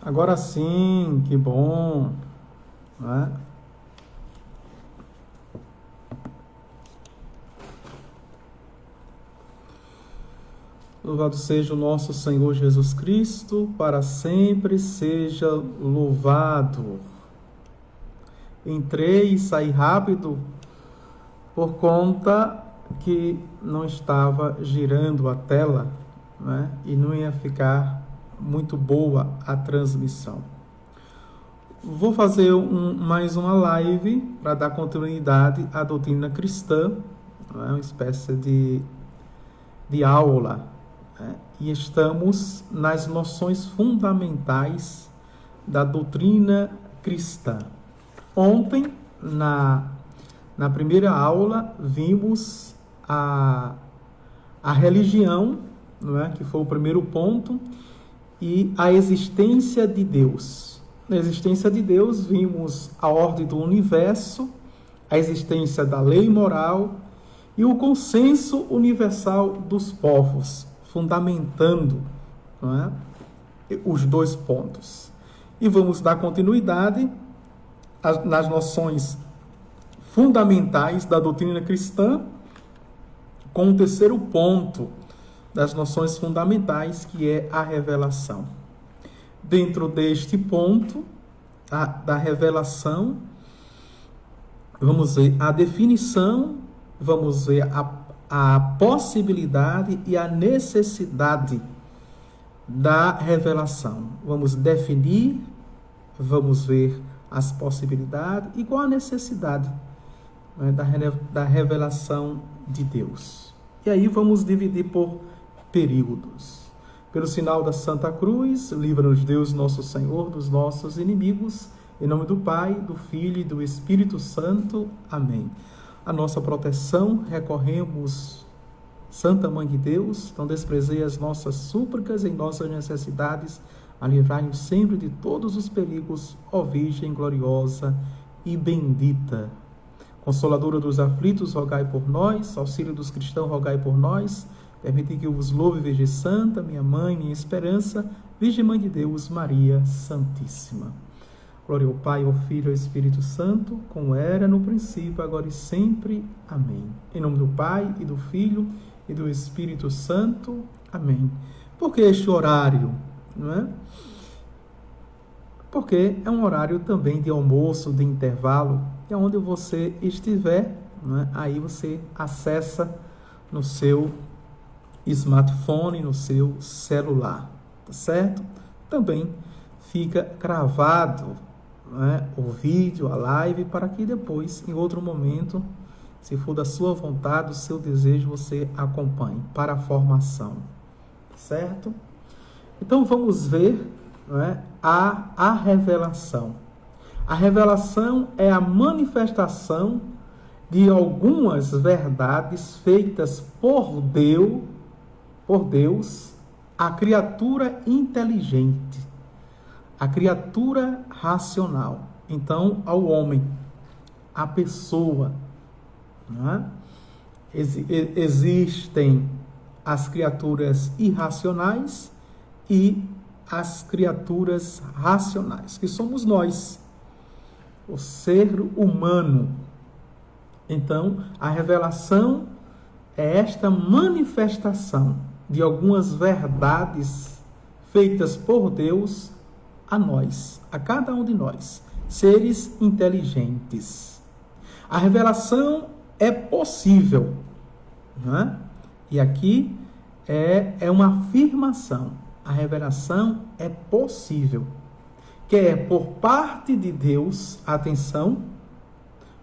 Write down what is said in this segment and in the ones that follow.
Agora sim, que bom, né? Louvado seja o nosso Senhor Jesus Cristo, para sempre seja louvado. Entrei e saí rápido por conta que não estava girando a tela, né? E não ia ficar muito boa a transmissão. Vou fazer mais uma live para dar continuidade à doutrina cristã, né? Uma espécie de aula, né? E estamos nas noções fundamentais da doutrina cristã. Ontem, na primeira aula, vimos a religião, não é? Que foi o primeiro ponto, e a existência de Deus. Na existência de Deus, vimos a ordem do universo, a existência da lei moral e o consenso universal dos povos, fundamentando, não é? Os dois pontos. E vamos dar continuidade nas noções fundamentais da doutrina cristã, com o terceiro ponto das noções fundamentais, que é a revelação. Dentro deste ponto da revelação, vamos ver a definição, vamos ver a possibilidade e a necessidade da revelação. Vamos definir, vamos ver as possibilidades e qual a necessidade, né, da revelação de Deus. E aí vamos dividir por períodos. Pelo sinal da Santa Cruz, livra-nos Deus, nosso Senhor, dos nossos inimigos. Em nome do Pai, do Filho e do Espírito Santo. Amém. A nossa proteção, recorremos, Santa Mãe de Deus, não desprezei as nossas súplicas em nossas necessidades, a livrai-nos sempre de todos os perigos, ó Virgem gloriosa e bendita. Consoladora dos aflitos, rogai por nós. Auxílio dos cristãos, rogai por nós. Permite que eu vos louve, Virgem Santa, minha mãe, minha esperança, Virgem Mãe de Deus, Maria Santíssima. Glória ao Pai, ao Filho e ao Espírito Santo, como era no princípio, agora e sempre. Amém. Em nome do Pai, e do Filho, e do Espírito Santo. Amém. Por que este horário? Não é? Porque é um horário também de almoço, de intervalo, que é onde você estiver, não é? Aí você acessa no seu smartphone, no seu celular, tá certo? Também fica gravado, né, o vídeo, a live, para que depois, em outro momento, se for da sua vontade, do seu desejo, você acompanhe para a formação, certo? Então vamos ver, né, a revelação. A revelação é a manifestação de algumas verdades feitas por Deus, a criatura inteligente, a criatura racional. Então, ao homem, a pessoa, né? Existem as criaturas irracionais e as criaturas racionais, que somos nós, o ser humano. Então, a revelação é esta manifestação de algumas verdades feitas por Deus a nós, a cada um de nós, seres inteligentes. A revelação é possível, né? E aqui é uma afirmação. A revelação é possível, quer por parte de Deus, atenção,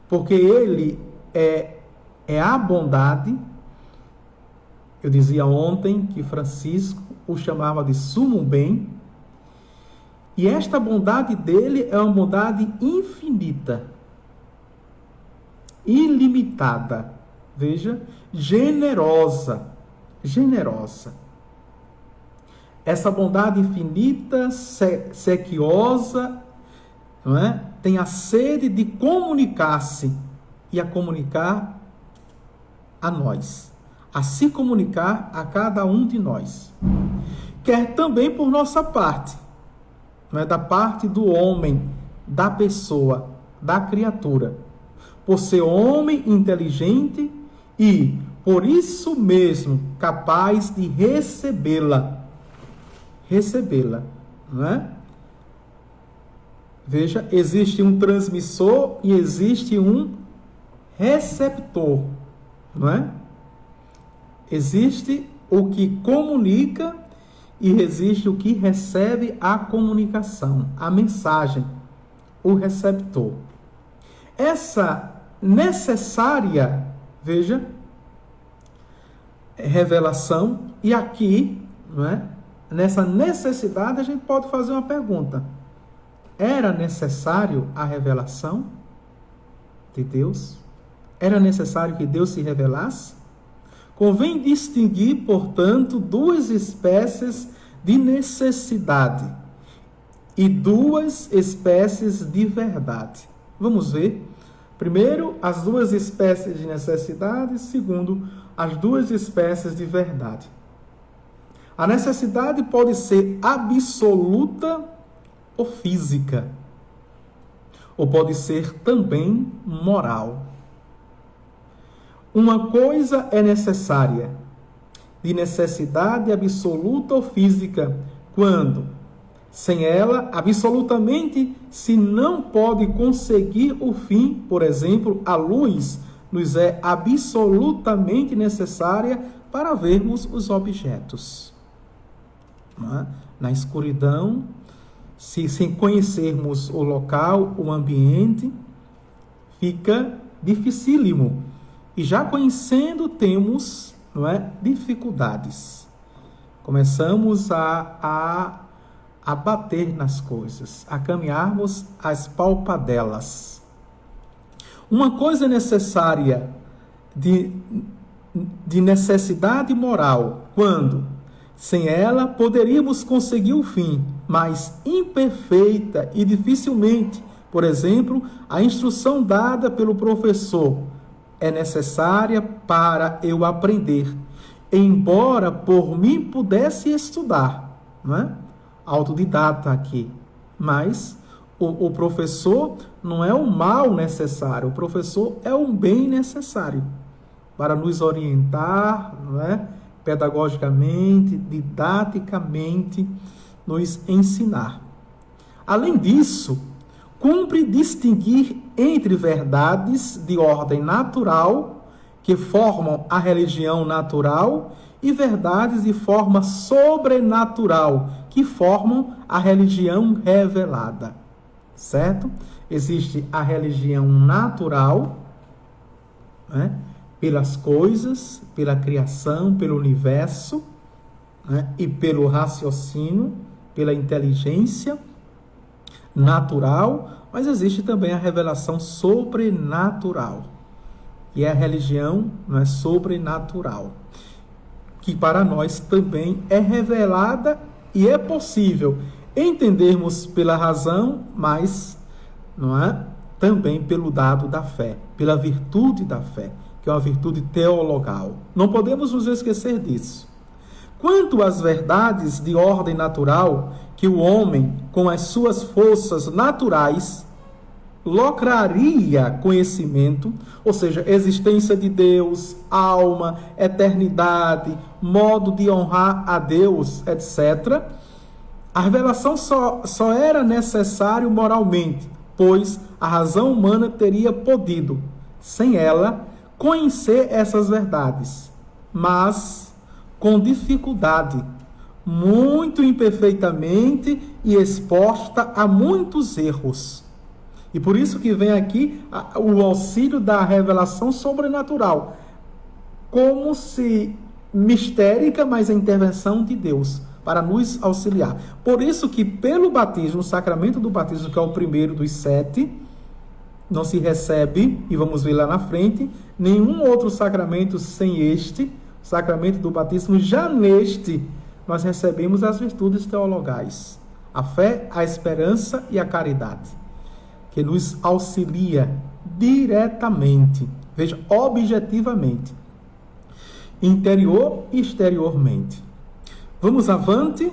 porque Ele é a bondade. Eu dizia ontem que Francisco o chamava de sumo bem, e esta bondade dele é uma bondade infinita, ilimitada, veja, generosa. Essa bondade infinita, sequiosa, não é? Tem a sede de comunicar-se e a comunicar a nós, a se comunicar a cada um de nós. Quer também por nossa parte, não é, da parte do homem, da pessoa, da criatura, por ser homem inteligente e, por isso mesmo, capaz de recebê-la, não é? Veja, existe um transmissor e existe um receptor, não é? Existe o que comunica e existe o que recebe a comunicação, a mensagem, o receptor. Essa necessária, veja, revelação, e aqui, não é? Nessa necessidade, a gente pode fazer uma pergunta. Era necessário a revelação de Deus? Era necessário que Deus se revelasse? Convém distinguir, portanto, duas espécies de necessidade e duas espécies de verdade. Vamos ver. Primeiro, as duas espécies de necessidade. Segundo, as duas espécies de verdade. A necessidade pode ser absoluta ou física, ou pode ser também moral. Uma coisa é necessária, de necessidade absoluta ou física, quando, sem ela, absolutamente se não pode conseguir o fim. Por exemplo, a luz nos é absolutamente necessária para vermos os objetos. Não é? Na escuridão, sem conhecermos o local, o ambiente, fica dificílimo. E já conhecendo, temos, não é, dificuldades. Começamos a bater nas coisas, a caminharmos às palpadelas. Uma coisa necessária de necessidade moral, quando, sem ela, poderíamos conseguir o fim, mas imperfeita e dificilmente. Por exemplo, a instrução dada pelo professor é necessária para eu aprender, embora por mim pudesse estudar, não é? Autodidata aqui, mas o professor não é um mal necessário, o professor é um bem necessário para nos orientar, não é? Pedagogicamente, didaticamente, nos ensinar. Além disso, cumpre distinguir entre verdades de ordem natural, que formam a religião natural, e verdades de forma sobrenatural, que formam a religião revelada. Certo? Existe a religião natural, né? Pelas coisas, pela criação, pelo universo, né? E pelo raciocínio, pela inteligência natural, mas existe também a revelação sobrenatural, que é a religião, não é, sobrenatural, que para nós também é revelada e é possível entendermos pela razão, mas não é, também pelo dado da fé, pela virtude da fé, que é uma virtude teologal. Não podemos nos esquecer disso. Quanto às verdades de ordem natural, que o homem, com as suas forças naturais, locraria conhecimento, ou seja, existência de Deus, alma, eternidade, modo de honrar a Deus, etc., a revelação só era necessário moralmente, pois a razão humana teria podido, sem ela, conhecer essas verdades, mas com dificuldade, muito imperfeitamente e exposta a muitos erros. E por isso que vem aqui o auxílio da revelação sobrenatural, como se mistérica, mas a intervenção de Deus, para nos auxiliar. Por isso que pelo batismo, o sacramento do batismo, que é o primeiro dos 7, não se recebe, e vamos ver lá na frente, nenhum outro sacramento sem este, sacramento do batismo. Já neste, nós recebemos as virtudes teologais, a fé, a esperança e a caridade, que nos auxilia diretamente, veja, objetivamente, interior e exteriormente. Vamos avante.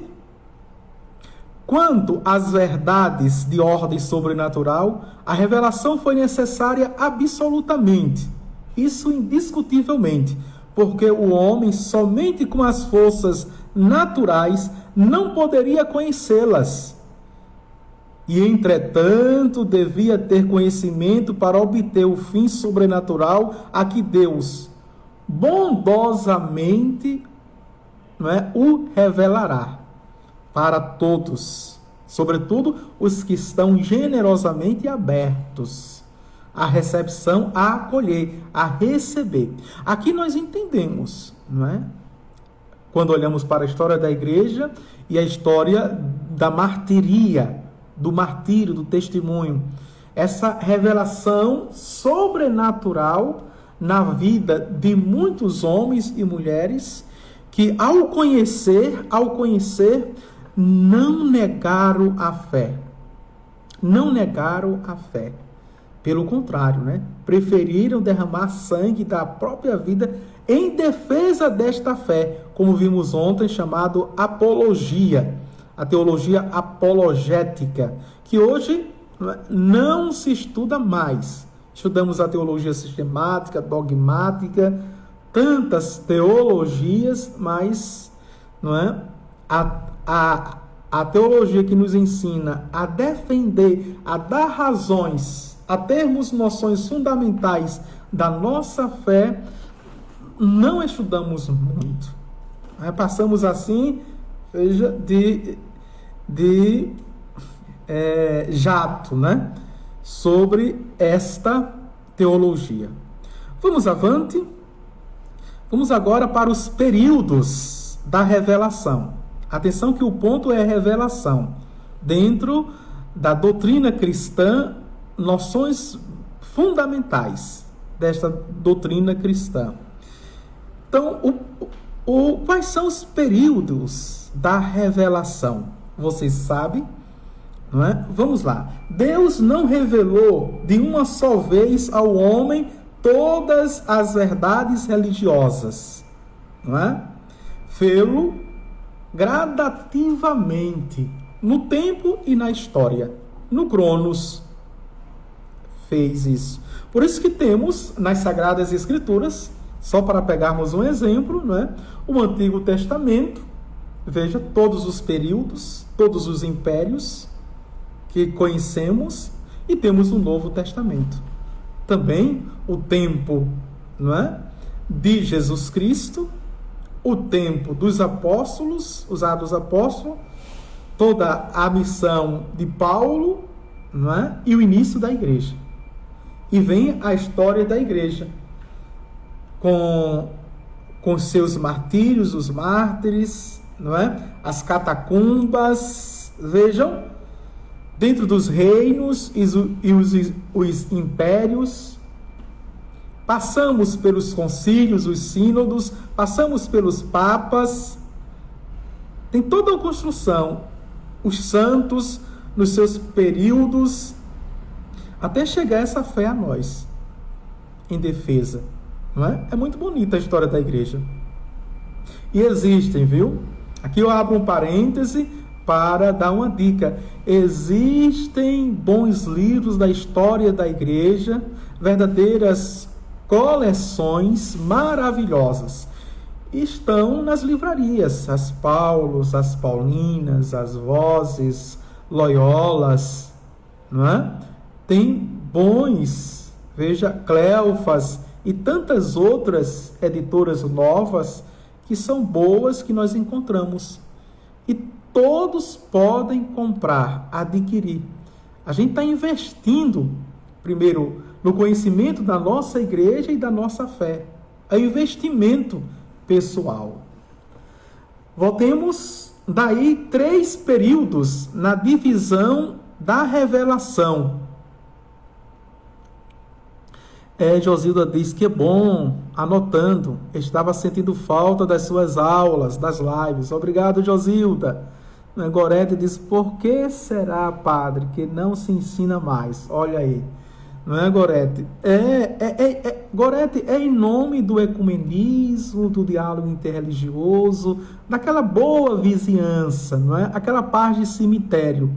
Quanto às verdades de ordem sobrenatural, a revelação foi necessária absolutamente, isso indiscutivelmente, porque o homem, somente com as forças naturais, não poderia conhecê-las. E, entretanto, devia ter conhecimento para obter o fim sobrenatural a que Deus bondosamente, o revelará para todos, sobretudo os que estão generosamente abertos à recepção, a acolher, a receber. Aqui nós entendemos, quando olhamos para a história da igreja e a história da martiria, do martírio, do testemunho, essa revelação sobrenatural na vida de muitos homens e mulheres que, ao conhecer, não negaram a fé. Não negaram a fé. Pelo contrário, preferiram derramar sangue da própria vida em defesa desta fé, como vimos ontem, chamado apologia, a teologia apologética, que hoje não se estuda mais. Estudamos a teologia sistemática, dogmática, tantas teologias, mas a teologia que nos ensina a defender, a dar razões, a termos noções fundamentais da nossa fé, não estudamos muito. Passamos assim, veja, de jato, sobre esta teologia. Vamos avante. Vamos agora para os períodos da revelação. Atenção que o ponto é revelação. Dentro da doutrina cristã, noções fundamentais desta doutrina cristã. Então, quais são os períodos da revelação? Vocês sabem? Vamos lá. Deus não revelou de uma só vez ao homem todas as verdades religiosas. Fê-lo gradativamente, no tempo e na história. No Cronos, fez isso. Por isso que temos nas Sagradas Escrituras, só para pegarmos um exemplo, o Antigo Testamento, veja, todos os períodos, todos os impérios que conhecemos, e temos o Novo Testamento. Também o tempo de Jesus Cristo, o tempo dos apóstolos, os Atos dos Apóstolos, toda a missão de Paulo, e o início da igreja. E vem a história da igreja, com seus martírios, os mártires, as catacumbas, vejam, dentro dos reinos e os impérios. Passamos pelos concílios, os sínodos, passamos pelos papas. Tem toda uma construção, os santos nos seus períodos, até chegar essa fé a nós, em defesa. É muito bonita a história da igreja. E existem, viu? Aqui eu abro um parêntese para dar uma dica. Existem bons livros da história da igreja, verdadeiras coleções maravilhosas. Estão nas livrarias, as Paulos, as Paulinas, as Vozes, Loyolas, Tem bons, veja, Cleofas e tantas outras editoras novas que são boas, que nós encontramos. E todos podem comprar, adquirir. A gente está investindo, primeiro, no conhecimento da nossa igreja e da nossa fé. É investimento pessoal. Voltemos daí 3 períodos na divisão da revelação. Josilda diz que é bom, anotando, estava sentindo falta das suas aulas, das lives. Obrigado, Josilda. Gorete diz, por que será, padre, que não se ensina mais? Olha aí, não é, Gorete? Gorete, é em nome do ecumenismo, do diálogo interreligioso, daquela boa vizinhança, não é? Aquela paz de cemitério.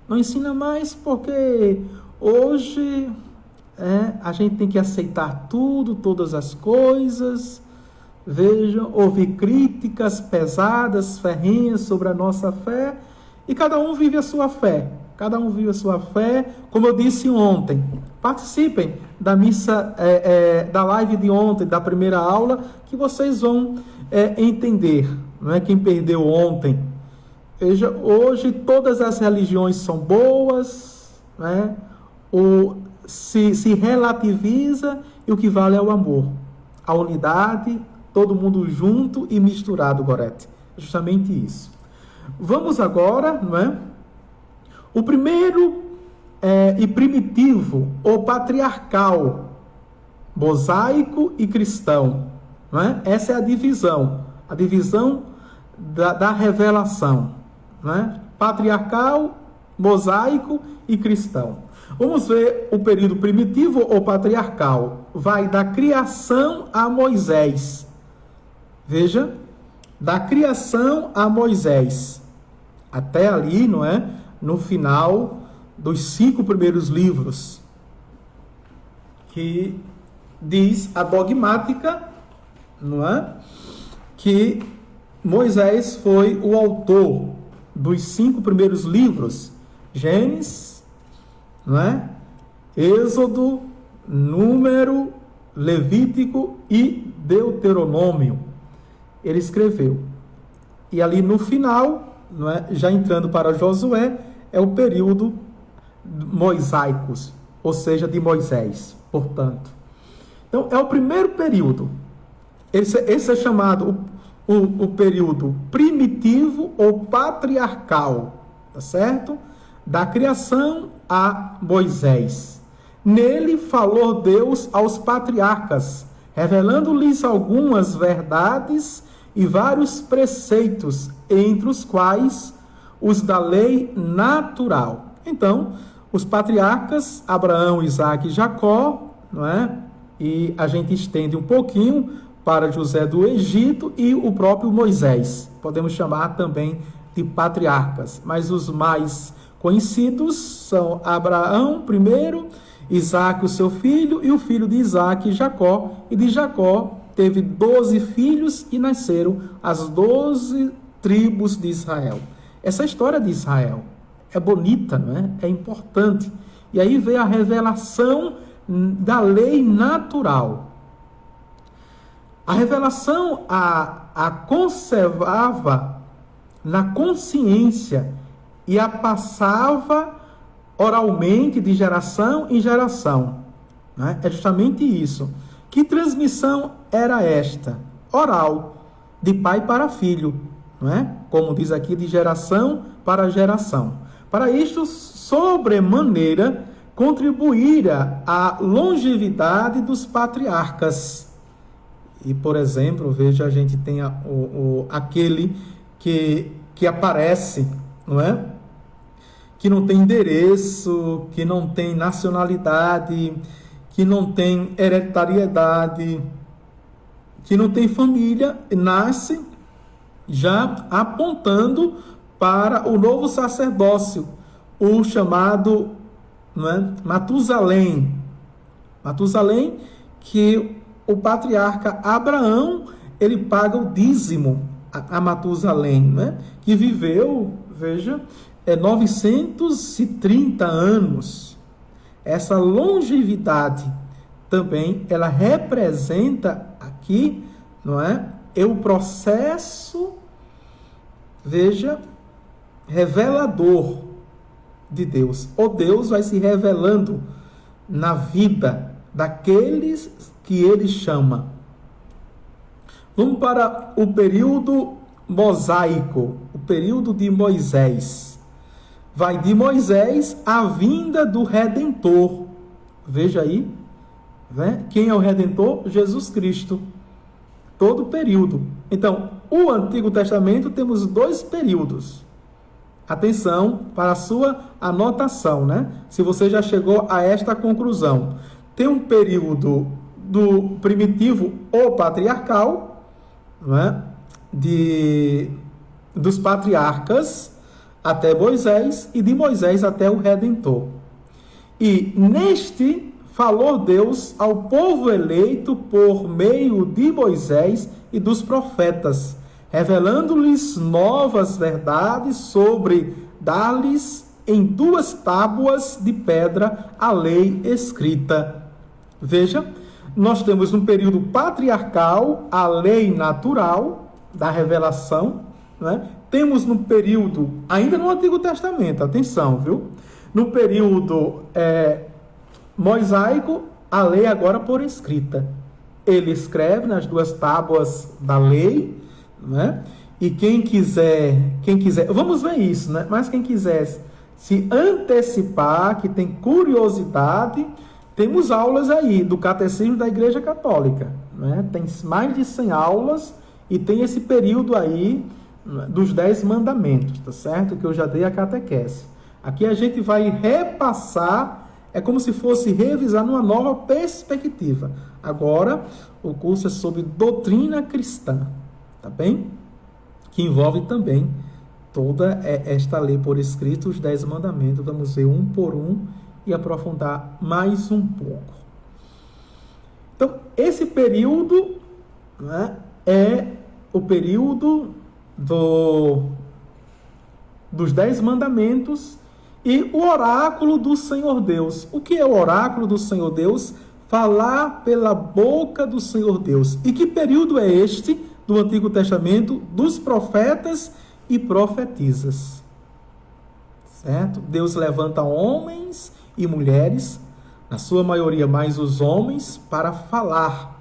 Não ensina mais porque hoje a gente tem que aceitar tudo, todas as coisas. Vejam, ouvir críticas pesadas, ferrenhas sobre a nossa fé, e cada um vive a sua fé. Cada um vive a sua fé, como eu disse ontem. Participem da missa, da live de ontem, da primeira aula, que vocês vão entender. Não é? Quem perdeu ontem. Veja, hoje todas as religiões são boas, né? Se relativiza e o que vale é o amor. A unidade, todo mundo junto e misturado, Gorete. Justamente isso. Vamos agora, não é? O primeiro e primitivo, ou patriarcal, mosaico e cristão. Não é? Essa é a divisão da revelação. Não é? Patriarcal, mosaico e cristão. Vamos ver o período primitivo ou patriarcal. Vai da criação a Moisés. Veja, da criação a Moisés. Até ali, não é? No final dos 5 primeiros livros, que diz a dogmática, não é? Que Moisés foi o autor dos 5 primeiros livros, Gênesis, não é? Êxodo, Número, Levítico e Deuteronômio. Ele escreveu. E ali no final, não é? Já entrando para Josué, é o período mosaicos, ou seja, de Moisés, portanto. Então, é o primeiro período. Esse é chamado o período primitivo ou patriarcal, tá certo? Da criação a Moisés. Nele falou Deus aos patriarcas, revelando-lhes algumas verdades e vários preceitos, entre os quais os da lei natural. Então, os patriarcas, Abraão, Isaque e Jacó, não é? E a gente estende um pouquinho para José do Egito e o próprio Moisés. Podemos chamar também de patriarcas, mas os mais conhecidos são Abraão primeiro, Isaque, o seu filho, e o filho de Isaque, Jacó. E de Jacó teve 12 filhos e nasceram as 12 tribos de Israel. Essa história de Israel é bonita, não é? É importante. E aí veio a revelação da lei natural. A revelação a conservava na consciência e a passava oralmente de geração em geração. Não é? É justamente isso. Que transmissão era esta? Oral, de pai para filho, não é? Como diz aqui, de geração para geração. Para isto, sobremaneira, contribuíra a longevidade dos patriarcas. E, por exemplo, veja, a gente tem aquele que aparece, não é? Que não tem endereço, que não tem nacionalidade, que não tem hereditariedade, que não tem família, nasce já apontando para o novo sacerdócio, o chamado, não é? Matusalém. Matusalém, que o patriarca Abraão, ele paga o dízimo a Matusalém, né? Que viveu, veja, 930 anos. Essa longevidade também, ela representa aqui, não é? É o processo, veja, revelador de Deus. O Deus vai se revelando na vida daqueles que ele chama. Vamos para o período mosaico, o período de Moisés. Vai de Moisés à vinda do Redentor. Veja aí, né? Quem é o Redentor? Jesus Cristo. Todo o período. Então, o Antigo Testamento temos 2 períodos. Atenção para a sua anotação, né? Se você já chegou a esta conclusão. Tem um período do primitivo ou patriarcal, né? Dos patriarcas até Moisés e de Moisés até o Redentor. E neste falou Deus ao povo eleito por meio de Moisés e dos profetas, revelando-lhes novas verdades sobre dar-lhes em 2 tábuas de pedra a lei escrita. Veja, nós temos um período patriarcal, a lei natural da revelação, né? Temos no período, ainda no Antigo Testamento, atenção, viu? No período mosaico, a lei agora por escrita. Ele escreve nas 2 tábuas da lei, né? E quem quiser, vamos ver isso, né? Mas quem quiser se antecipar, que tem curiosidade, temos aulas aí do Catecismo da Igreja Católica, né? Tem mais de 100 aulas e tem esse período aí dos 10 mandamentos, tá certo? Que eu já dei a catequese. Aqui a gente vai repassar, é como se fosse revisar numa nova perspectiva. Agora, o curso é sobre doutrina cristã, tá bem? Que envolve também toda esta lei por escrito, os 10 mandamentos. Vamos ver um por um e aprofundar mais um pouco. Então, esse período, né, é o período dos 10 mandamentos e o oráculo do Senhor Deus. O que é o oráculo do Senhor Deus? Falar pela boca do Senhor Deus. E que período é este do Antigo Testamento? Dos profetas e profetisas. Certo? Deus levanta homens e mulheres, na sua maioria mais os homens, para falar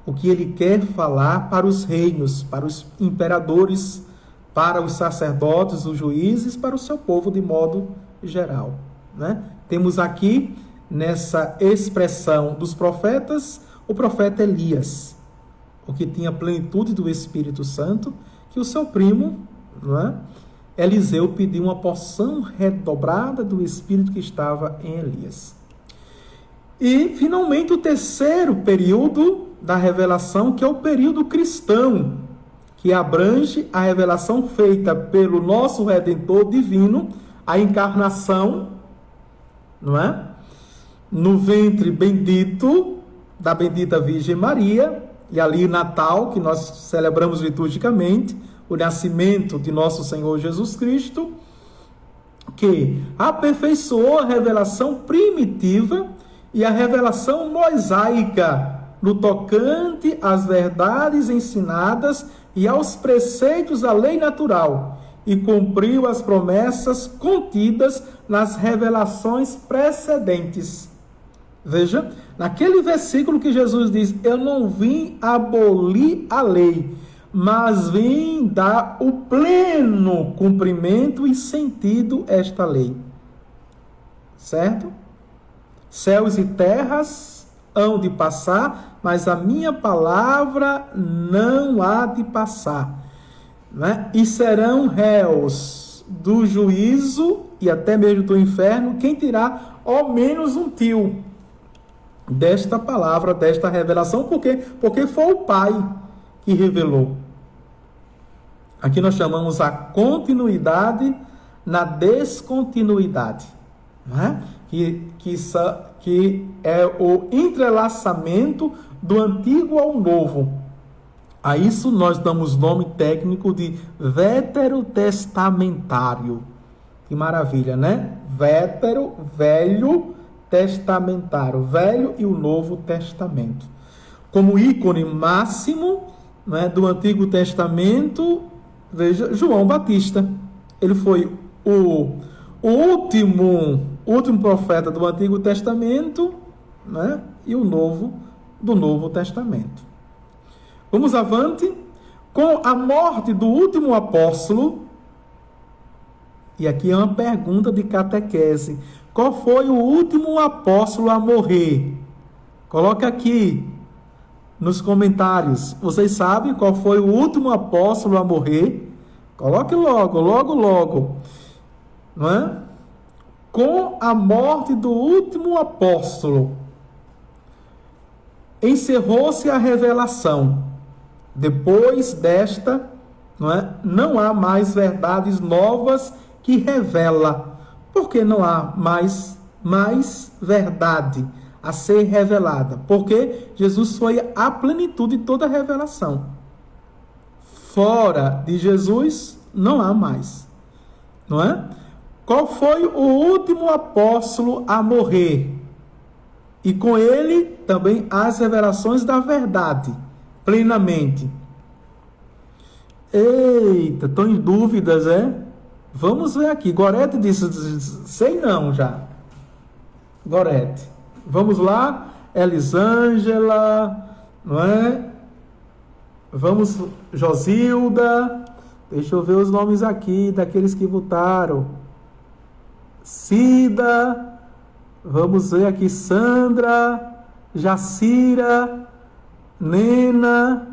o que ele quer falar para os reinos, para os imperadores, para os sacerdotes, os juízes, para o seu povo de modo geral, né? Temos aqui, nessa expressão dos profetas, o profeta Elias, o que tinha plenitude do Espírito Santo, que o seu primo, né, Eliseu pediu uma porção redobrada do Espírito que estava em Elias. E, finalmente, o terceiro período da revelação, que é o período cristão, que abrange a revelação feita pelo nosso Redentor divino, a encarnação, não é? No ventre bendito da bendita Virgem Maria, e ali o Natal, que nós celebramos liturgicamente, o nascimento de nosso Senhor Jesus Cristo, que aperfeiçoou a revelação primitiva e a revelação mosaica, no tocante às verdades ensinadas e aos preceitos da lei natural, e cumpriu as promessas contidas nas revelações precedentes. Veja, naquele versículo que Jesus diz: eu não vim abolir a lei, mas vim dar o pleno cumprimento e sentido a esta lei. Certo? Céus e terras hão de passar, mas a minha palavra não há de passar, né? E serão réus do juízo e até mesmo do inferno quem tirar ao menos um tio desta palavra, desta revelação, porque foi o Pai que revelou. Aqui nós chamamos a continuidade na descontinuidade, né? Que é o entrelaçamento do antigo ao novo. A isso nós damos nome técnico de veterotestamentário. Que maravilha, né? Vétero, velho, testamentário, velho e o Novo Testamento. Como ícone máximo, né, do Antigo Testamento, veja João Batista. Ele foi o último profeta do Antigo Testamento, né, e o novo do Novo Testamento. Vamos avante. Com a morte do último apóstolo, e aqui é uma pergunta de catequese: qual foi o último apóstolo a morrer? Coloque aqui nos comentários. Vocês sabem qual foi o último apóstolo a morrer? Coloque logo, logo, logo. Não é? Com a morte do último apóstolo, encerrou-se a revelação. Depois desta, não há mais verdades novas que revela. Porque não há mais verdade a ser revelada. Porque Jesus foi a plenitude de toda a revelação. Fora de Jesus, não há mais. Não é? Qual foi o último apóstolo a morrer? E com ele também as revelações da verdade, plenamente. Eita, estou em dúvidas, é? Vamos ver aqui. Gorete disse, sei não já. Gorete. Vamos lá. Elisângela, não é? Vamos, Josilda. Deixa eu ver os nomes aqui, daqueles que votaram. Cida. Vamos ver aqui, Sandra, Jacira, Nena,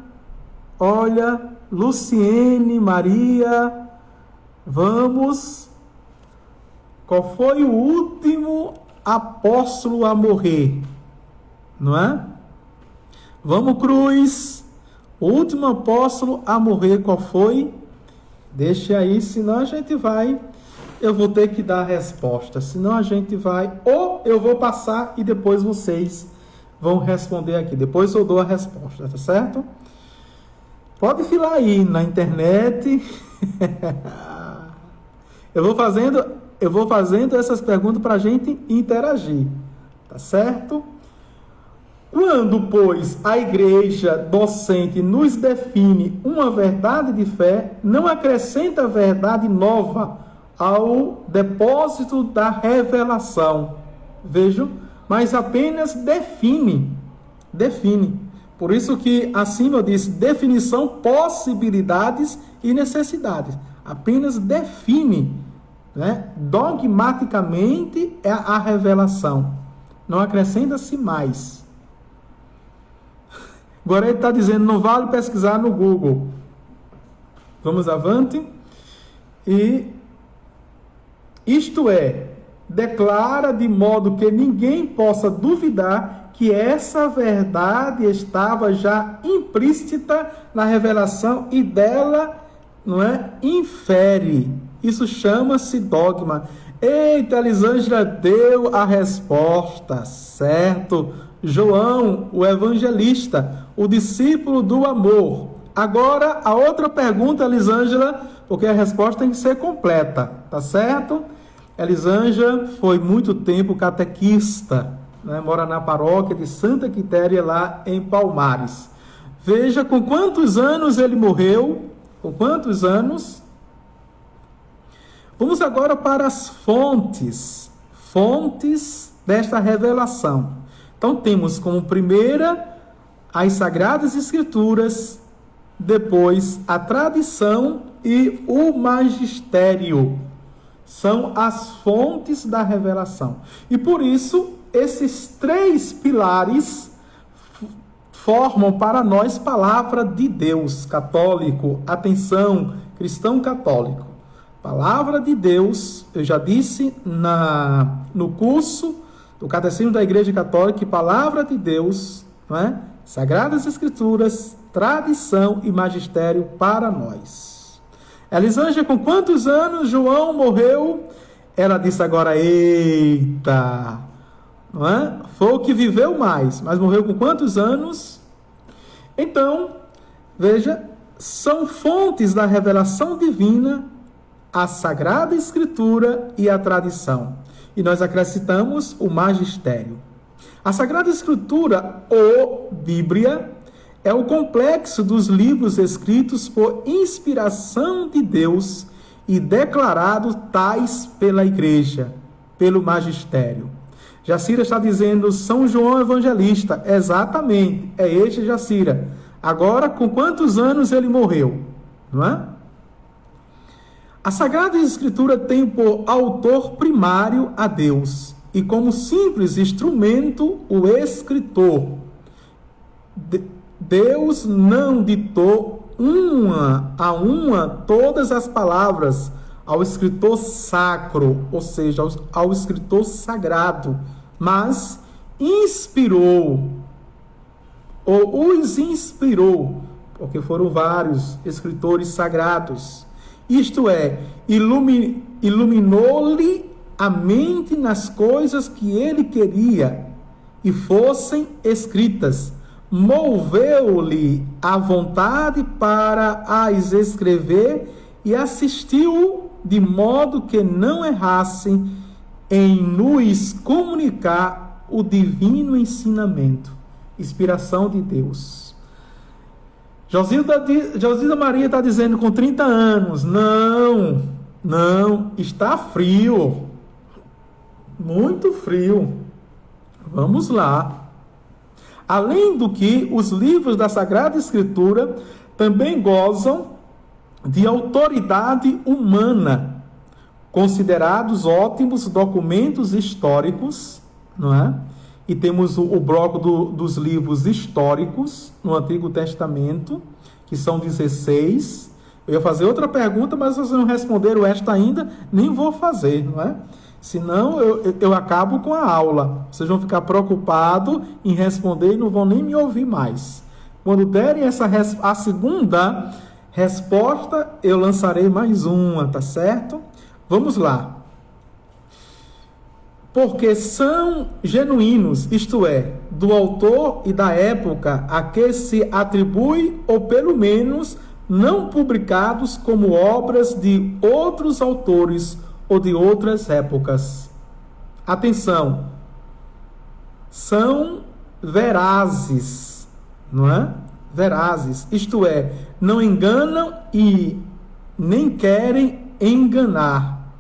olha, Luciene, Maria. Vamos. Qual foi o último apóstolo a morrer? Não é? Vamos, Cruz. O último apóstolo a morrer, qual foi? Deixa aí, senão a gente vai... Eu vou ter que dar a resposta, senão a gente vai... Ou eu vou passar e depois vocês vão responder aqui. Depois eu dou a resposta, tá certo? Pode filar aí na internet. Eu vou fazendo essas perguntas para a gente interagir, tá certo? Quando, pois, a igreja docente nos define uma verdade de fé, não acrescenta verdade nova ao depósito da revelação. Vejam, mas apenas define. Por isso que acima eu disse definição, possibilidades e necessidades. Apenas define, né? Dogmaticamente é a revelação. Não acrescenta-se mais. Agora ele está dizendo, não vale pesquisar no Google. Vamos avante. E isto é, declara de modo que ninguém possa duvidar que essa verdade estava já implícita na revelação e dela, não é, infere. Isso chama-se dogma. Eita, Elisângela deu a resposta, certo? João, o evangelista, o discípulo do amor. Agora, a outra pergunta, Elisângela, porque a resposta tem que ser completa, tá certo? Elisângela foi muito tempo catequista, né? Mora na paróquia de Santa Quitéria, lá em Palmares. Veja com quantos anos ele morreu, com quantos anos. Vamos agora para as fontes desta revelação. Então temos como primeira as Sagradas Escrituras, depois a tradição e o magistério. São as fontes da revelação. E por isso, esses três pilares formam para nós palavra de Deus católico. Atenção, cristão católico. Palavra de Deus, eu já disse no curso do Catecismo da Igreja Católica, que palavra de Deus, não é? Sagradas Escrituras, tradição e magistério para nós. Elisângela, com quantos anos João morreu? Ela disse agora, eita, não é? Foi o que viveu mais, mas morreu com quantos anos? Então, veja, são fontes da revelação divina a Sagrada Escritura e a tradição. E nós acrescentamos o magistério. A Sagrada Escritura, ou Bíblia, é o complexo dos livros escritos por inspiração de Deus e declarados tais pela Igreja, pelo magistério. Jacira está dizendo São João Evangelista. Exatamente, é este Jacira. Agora, com quantos anos ele morreu? Não é? A Sagrada Escritura tem por autor primário a Deus e como simples instrumento o escritor. Deus não ditou uma a uma todas as palavras ao escritor sacro, ou seja, ao escritor sagrado, mas inspirou, ou os inspirou, porque foram vários escritores sagrados, isto é, iluminou-lhe a mente nas coisas que ele queria e fossem escritas, moveu-lhe a vontade para as escrever e assistiu de modo que não errassem em nos comunicar o divino ensinamento. Inspiração de Deus. Josilda Maria está dizendo com 30 anos, não, está frio, muito frio. Vamos lá. Além do que, os livros da Sagrada Escritura também gozam de autoridade humana, considerados ótimos documentos históricos, não é? E temos o bloco dos livros históricos no Antigo Testamento, que são 16. Eu ia fazer outra pergunta, mas vocês não responderam esta ainda, nem vou fazer, não é? Senão eu acabo com a aula. Vocês vão ficar preocupados em responder e não vão nem me ouvir mais. Quando derem a segunda resposta, eu lançarei mais uma, tá certo? Vamos lá. Porque são genuínos, isto é, do autor e da época a que se atribui, ou pelo menos não publicados como obras de outros autores ou de outras épocas. Atenção, são verazes, não é? Verazes, isto é, não enganam e nem querem enganar.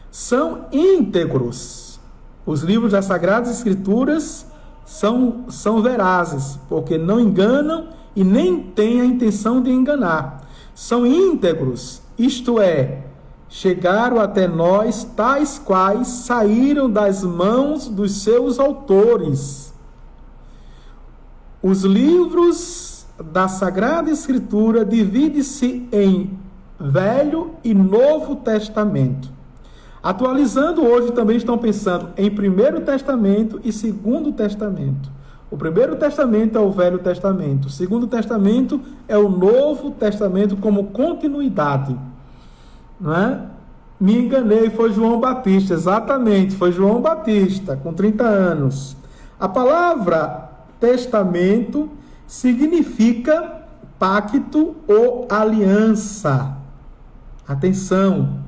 São íntegros. Os livros das Sagradas Escrituras são verazes, porque não enganam e nem têm a intenção de enganar. São íntegros, isto é, chegaram até nós tais quais saíram das mãos dos seus autores. Os livros da Sagrada Escritura dividem-se em Velho e Novo Testamento. Atualizando, hoje também estão pensando em Primeiro Testamento e Segundo Testamento. O Primeiro Testamento é o Velho Testamento. O Segundo Testamento é o Novo Testamento como continuidade. Não é? Me enganei, foi João Batista. Exatamente, foi João Batista, com 30 anos. A palavra testamento significa pacto ou aliança. Atenção!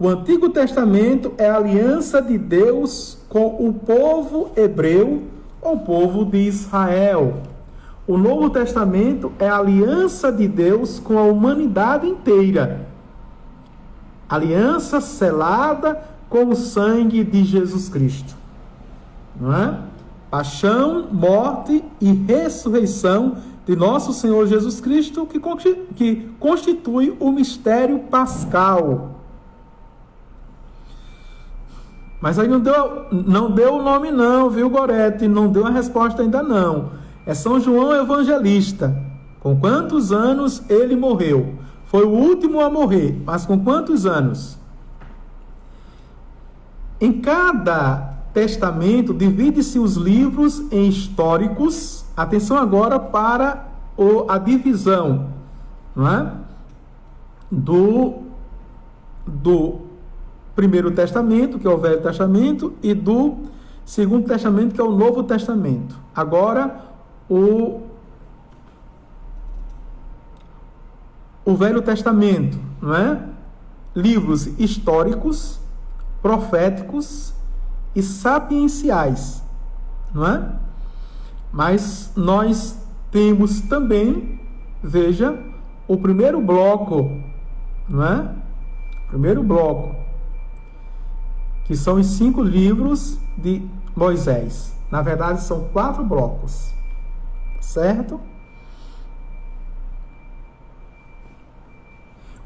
O Antigo Testamento é a aliança de Deus com o povo hebreu, ou povo de Israel. O Novo Testamento é a aliança de Deus com a humanidade inteira. Aliança selada com o sangue de Jesus Cristo. Não é? Paixão, morte e ressurreição de nosso Senhor Jesus Cristo, que constitui o mistério pascal. Mas aí não deu o nome não, viu, Gorete? Não deu a resposta ainda não. É São João Evangelista. Com quantos anos ele morreu? Foi o último a morrer, mas com quantos anos? Em cada testamento, divide-se os livros em históricos. Atenção agora para a divisão, não é? Do Primeiro Testamento, que é o Velho Testamento, e do Segundo Testamento, que é o Novo Testamento. Agora, o Velho Testamento, não é? Livros históricos, proféticos e sapienciais, não é? Mas nós temos também, veja, o primeiro bloco, não é? Primeiro bloco, que são os 5 livros de Moisés. Na verdade, são 4 blocos, certo?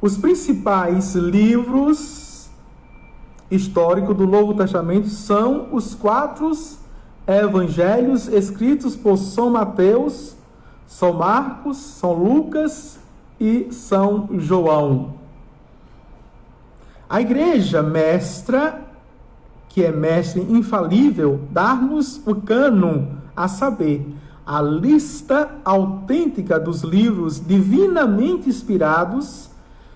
Os principais livros históricos do Novo Testamento são os 4 evangelhos escritos por São Mateus, São Marcos, São Lucas e São João. A igreja mestra, que é mestre infalível, dá-nos o cânon, a saber, a lista autêntica dos livros divinamente inspirados,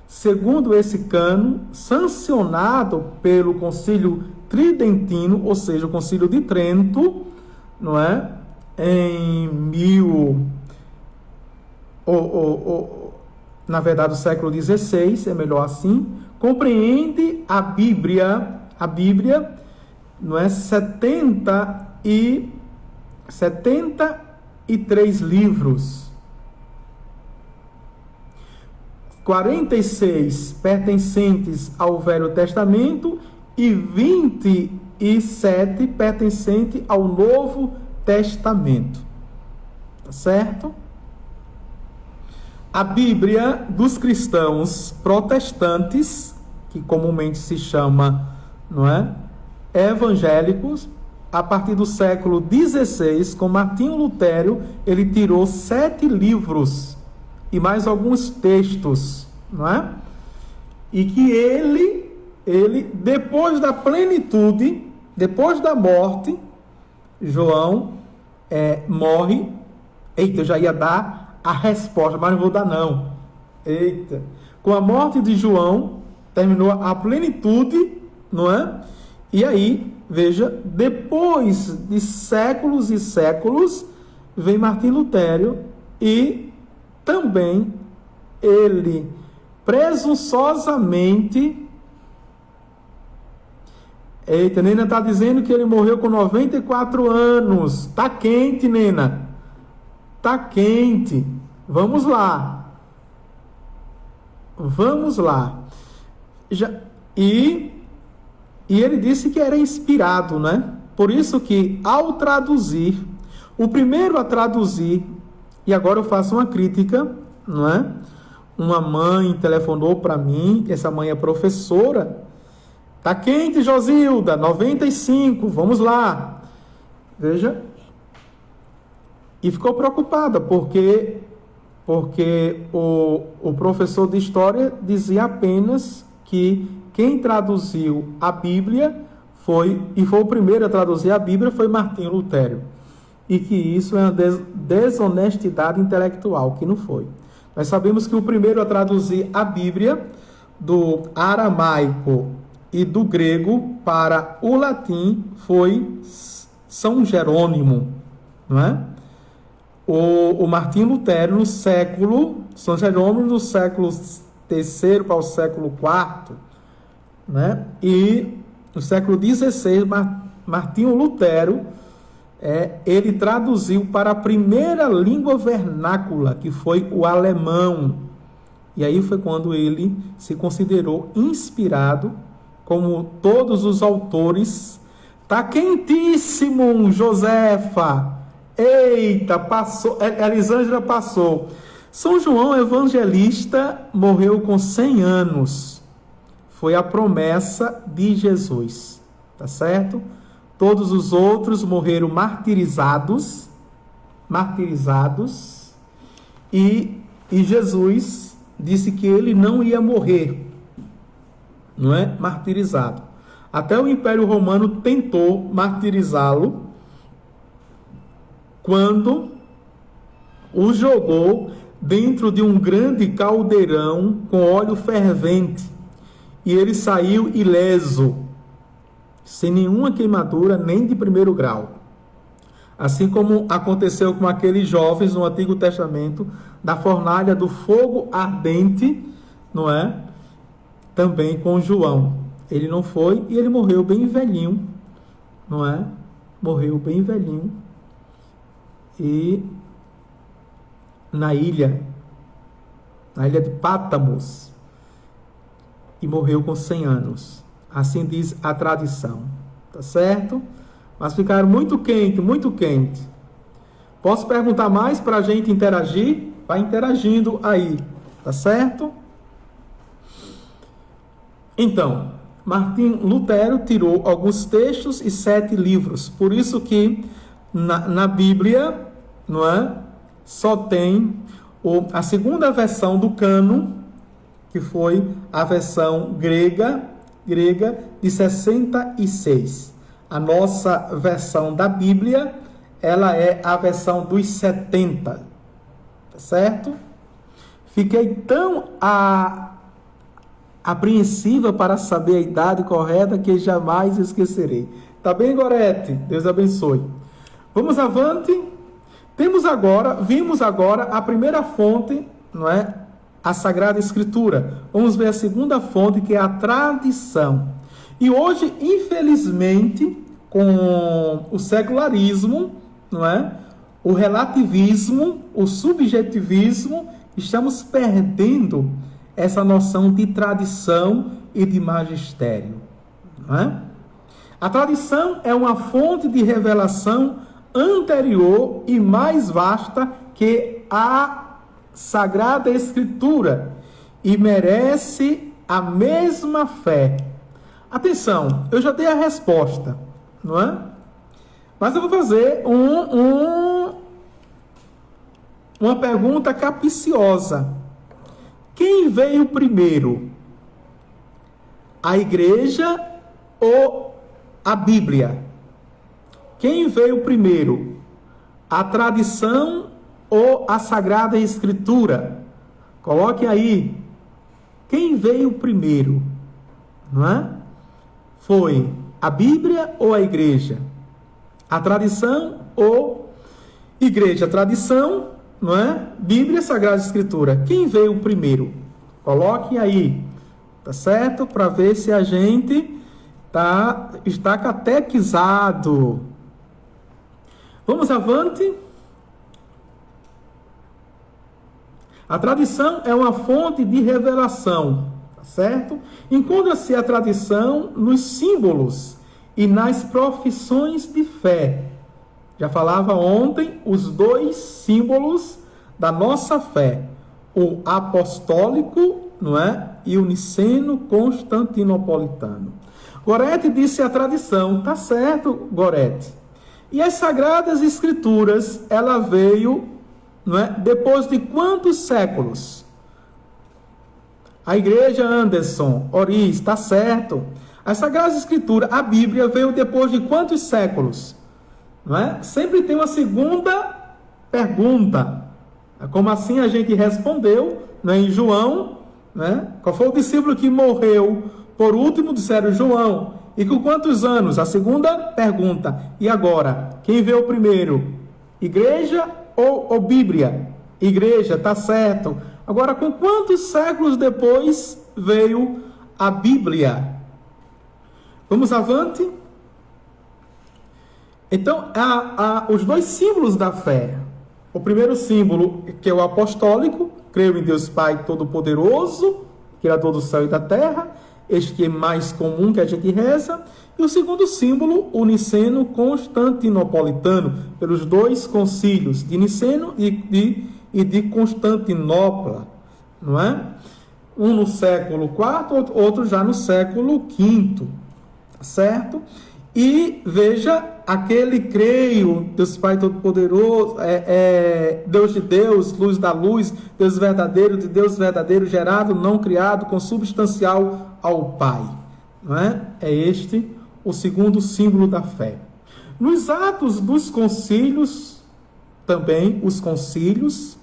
segundo esse cânon, sancionado pelo Concílio Tridentino, ou seja, o Concílio de Trento, não é? Na verdade, o século XVI, é melhor assim, compreende a Bíblia, não é? 73 livros, 46 pertencentes ao Velho Testamento e 27 pertencentes ao Novo Testamento. Tá certo? A Bíblia dos cristãos protestantes, que comumente se chama, não é, evangélicos, a partir do século XVI, com Martinho Lutero, ele tirou 7 livros e mais alguns textos, não é? E que ele depois da plenitude, depois da morte, João morre. Eita, eu já ia dar a resposta, mas não vou dar não. Eita. Com a morte de João, terminou a plenitude, não é? E aí, veja, depois de séculos e séculos, vem Martim Lutero e também ele presunçosamente... Eita, Nena está dizendo que ele morreu com 94 anos. Tá quente, Nena. Tá quente. Vamos lá. Vamos lá. E ele disse que era inspirado, né? Por isso que, ao traduzir, o primeiro a traduzir, e agora eu faço uma crítica, não é? Uma mãe telefonou para mim, essa mãe é professora. Tá quente, Josilda, 95, vamos lá. Veja. E ficou preocupada, porque o professor de história dizia apenas que quem traduziu a Bíblia foi o primeiro a traduzir a Bíblia foi Martinho Lutero. E que isso é uma desonestidade intelectual, que não foi. Nós sabemos que o primeiro a traduzir a Bíblia do aramaico e do grego para o latim foi São Jerônimo, não é? O Martinho Lutero São Jerônimo no século III para o século IV, né? E no século XVI, Martinho Lutero, ele traduziu para a primeira língua vernácula, que foi o alemão. E aí foi quando ele se considerou inspirado, como todos os autores. Tá quentíssimo, Josefa. Eita, passou. Elisângela passou. São João Evangelista morreu com 100 anos. Foi a promessa de Jesus. Tá certo? Todos os outros morreram martirizados. E Jesus disse que ele não ia morrer, não é? Martirizado. Até o Império Romano tentou martirizá-lo quando o jogou dentro de um grande caldeirão com óleo fervente. E ele saiu ileso, sem nenhuma queimadura, nem de primeiro grau. Assim como aconteceu com aqueles jovens no Antigo Testamento, da fornalha do fogo ardente, não é? Também com João. Ele não foi e ele morreu bem velhinho, não é? Morreu bem velhinho. E na ilha de Pátamos, e morreu com 100 anos. Assim diz a tradição, tá certo? Mas ficaram muito quente. Posso perguntar mais para a gente interagir? Vai interagindo aí, tá certo? Então, Martim Lutero tirou alguns textos e 7 livros. Por isso que na Bíblia, não é? só tem a segunda versão do cânon, que foi a versão grega de 66. A nossa versão da Bíblia, ela é a versão dos 70, tá certo? Fiquei tão apreensiva para saber a idade correta que jamais esquecerei. Tá bem, Gorete? Deus abençoe. Vamos avante. Vimos agora a primeira fonte, não é? A Sagrada Escritura. Vamos ver a segunda fonte, que é a tradição. E hoje, infelizmente, com o secularismo, não é? O relativismo, o subjetivismo, estamos perdendo essa noção de tradição e de magistério, não é? A tradição é uma fonte de revelação anterior e mais vasta que a Sagrada Escritura e merece a mesma fé. Atenção, eu já dei a resposta, não é? Mas eu vou fazer uma pergunta capciosa. Quem veio primeiro? A igreja ou a Bíblia? Quem veio primeiro? A tradição ou a Sagrada Escritura? Coloque aí. Quem veio primeiro? Não é? Foi a Bíblia ou a igreja? A tradição ou igreja? Tradição, não é? Bíblia, Sagrada Escritura. Quem veio primeiro? Coloque aí, tá certo? Para ver se a gente está catequizado. Vamos avante. A tradição é uma fonte de revelação, tá certo? Encontra-se a tradição nos símbolos e nas profissões de fé. Já falava ontem os dois símbolos da nossa fé, o apostólico, não é? E o niceno-constantinopolitano. Gorete disse a tradição, tá certo, Gorete. E as Sagradas Escrituras, ela veio, não é? Depois de quantos séculos? A igreja Anderson, Oris, está certo. As Sagradas Escrituras, a Bíblia, veio depois de quantos séculos? Não é? Sempre tem uma segunda pergunta. Como assim a gente respondeu, né, em João, né? Qual foi o discípulo que morreu por último? Disseram João. E com quantos anos? A segunda pergunta. E agora? Quem veio primeiro? Igreja ou Bíblia? Igreja, tá certo. Agora, com quantos séculos depois veio a Bíblia? Vamos avante? Então, os dois símbolos da fé. O primeiro símbolo, que é o apostólico, creio em Deus Pai Todo-Poderoso, Criador do céu e da terra, este que é mais comum que a gente reza. E o segundo símbolo, o niceno-constantinopolitano, pelos dois concílios, de Niceno e de Constantinopla, não é? Um no século IV, outro já no século V, certo? E veja, aquele creio, Deus Pai Todo-Poderoso, Deus de Deus, luz da luz, Deus verdadeiro de Deus verdadeiro, gerado, não criado, consubstancial ao Pai. Não é? É este o segundo símbolo da fé. Nos atos dos concílios, também os concílios,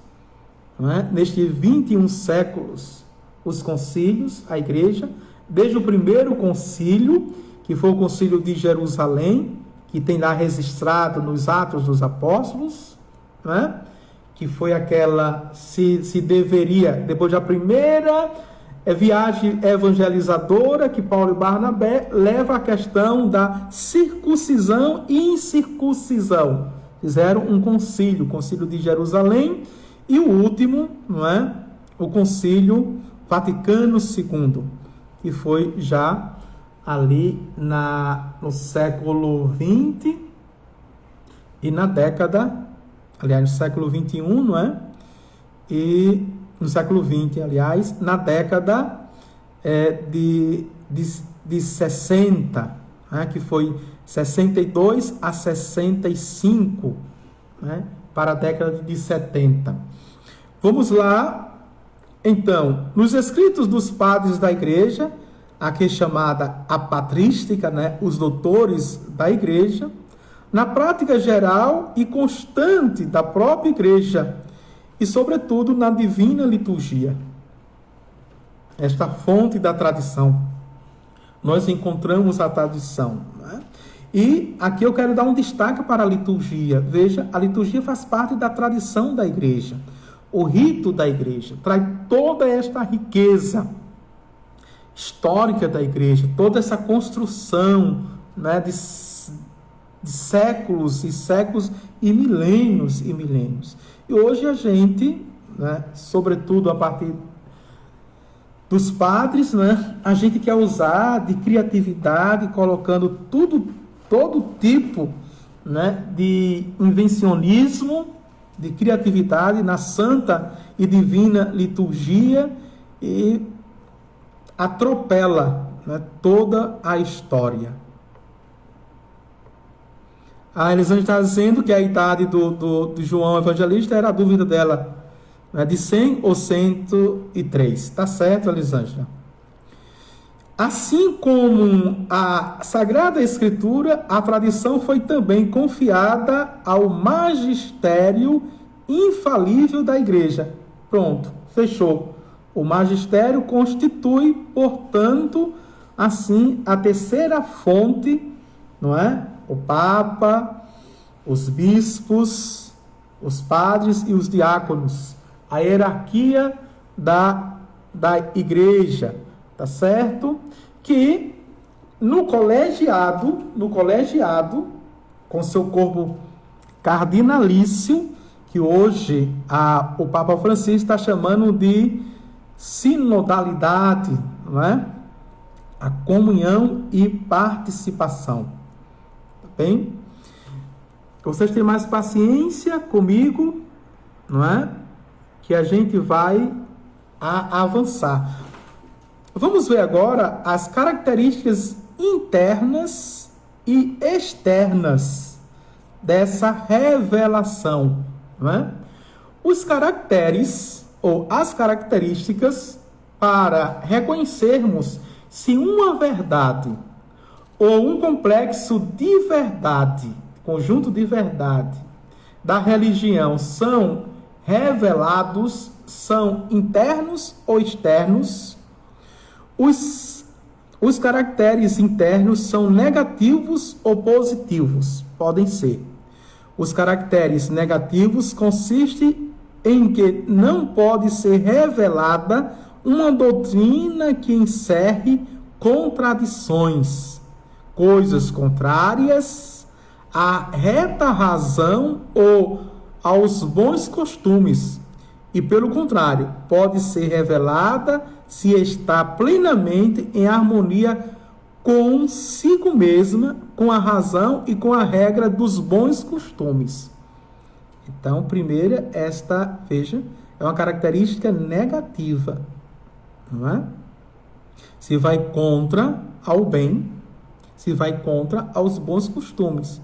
não é? Nestes 21 séculos, os concílios, a igreja, desde o primeiro concílio, que foi o concílio de Jerusalém, que tem lá registrado nos Atos dos Apóstolos, né? Que foi aquela, se deveria, depois da primeira viagem evangelizadora, que Paulo e Barnabé leva a questão da circuncisão e incircuncisão. Fizeram um concílio, o concílio de Jerusalém, e o último, não é? O concílio Vaticano II, que foi já ali no século XX e na década, aliás, no século XXI, não é? E no século XX, aliás, na década de 60, né? Que foi 62 a 65, né? para a década de 70. Vamos lá, então, nos escritos dos padres da igreja, aqui chamada a patrística, né, os doutores da igreja, na prática geral e constante da própria igreja, e sobretudo na divina liturgia. Esta fonte da tradição. Nós encontramos a tradição, né? E aqui eu quero dar um destaque para a liturgia. Veja, a liturgia faz parte da tradição da igreja. O rito da igreja traz toda esta riqueza histórica da igreja, toda essa construção, né, de séculos e séculos e milênios e milênios. E hoje a gente, né, sobretudo a partir dos padres, né, a gente quer usar de criatividade, colocando todo tipo, né, de invencionismo, de criatividade na santa e divina liturgia e atropela, né, toda a história. A Elisângela está dizendo que a idade do João Evangelista era a dúvida dela, né, de 100 ou 103. Está certo, Elisângela? Assim como a Sagrada Escritura, a tradição foi também confiada ao magistério infalível da Igreja. Pronto, fechou. O magistério constitui, portanto, assim, a terceira fonte, não é? O Papa, os bispos, os padres e os diáconos. A hierarquia da Igreja. Tá certo? Que no colegiado, com seu corpo cardinalício, que hoje o Papa Francisco está chamando de sinodalidade, não é? A comunhão e participação. Tá bem? Que vocês tenham mais paciência comigo, não é? Que a gente vai avançar. Vamos ver agora as características internas e externas dessa revelação, não é? Os caracteres ou as características para reconhecermos se uma verdade ou um complexo de verdade, conjunto de verdade da religião são revelados, são internos ou externos. Os caracteres internos são negativos ou positivos? Podem ser. Os caracteres negativos consistem em que não pode ser revelada uma doutrina que encerre contradições, coisas contrárias à reta razão ou aos bons costumes. E, pelo contrário, pode ser revelada se está plenamente em harmonia consigo mesma, com a razão e com a regra dos bons costumes. Então, primeira, veja, é uma característica negativa, não é? Se vai contra ao bem, se vai contra aos bons costumes,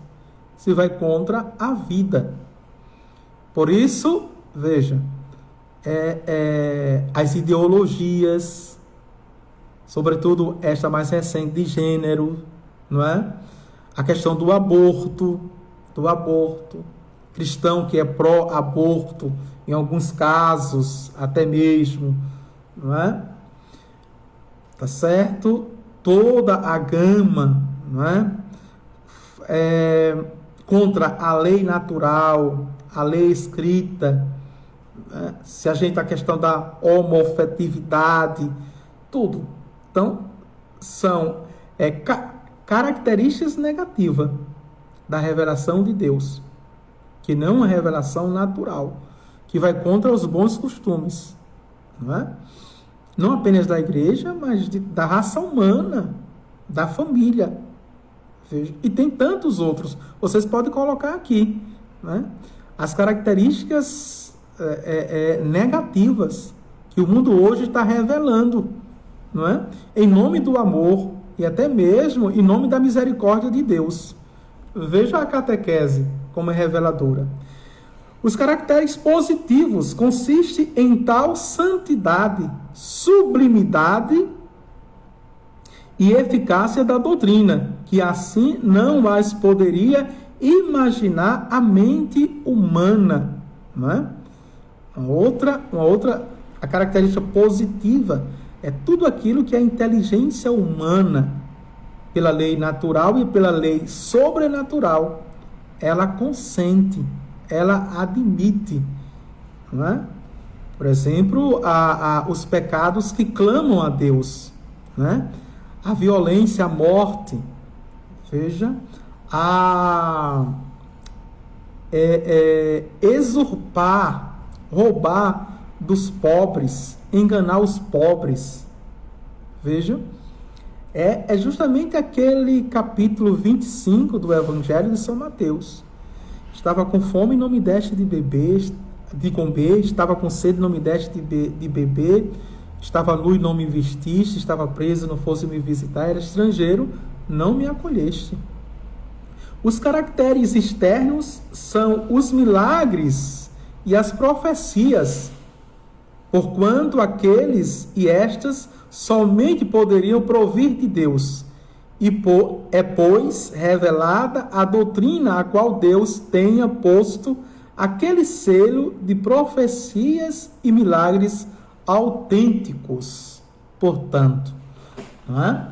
se vai contra a vida. Por isso, veja, as ideologias, sobretudo esta mais recente de gênero, não é? A questão do aborto, cristão que é pró-aborto, em alguns casos, até mesmo, não é? Tá certo? Toda a gama, não é? Contra a lei natural, a lei escrita, se a gente a questão da homofetividade, tudo. Então, são características negativas da revelação de Deus, que não é uma revelação natural, que vai contra os bons costumes, não é? Não apenas da igreja, mas da raça humana, da família. Veja. E tem tantos outros. Vocês podem colocar aqui, né? As características negativas que o mundo hoje está revelando, não é? Em nome do amor e até mesmo em nome da misericórdia de Deus. Veja a catequese como é reveladora. Os caracteres positivos consistem em tal santidade, sublimidade e eficácia da doutrina, que assim não mais poderia imaginar a mente humana. Não é? A característica positiva é tudo aquilo que a inteligência humana, pela lei natural e pela lei sobrenatural, ela consente, ela admite. Não é? Por exemplo, os pecados que clamam a Deus, né? A violência, a morte, veja, usurpar, roubar dos pobres, enganar os pobres. Veja, é justamente aquele capítulo 25 do Evangelho de São Mateus. Estava com fome e não me deste de comer, estava com sede e não me deste de beber, estava nu e não me vestiste, estava preso e não fosse me visitar, era estrangeiro, não me acolheste. Os caracteres externos são os milagres e as profecias, porquanto aqueles e estas somente poderiam provir de Deus, pois, revelada a doutrina a qual Deus tenha posto aquele selo de profecias e milagres autênticos, portanto. Não é?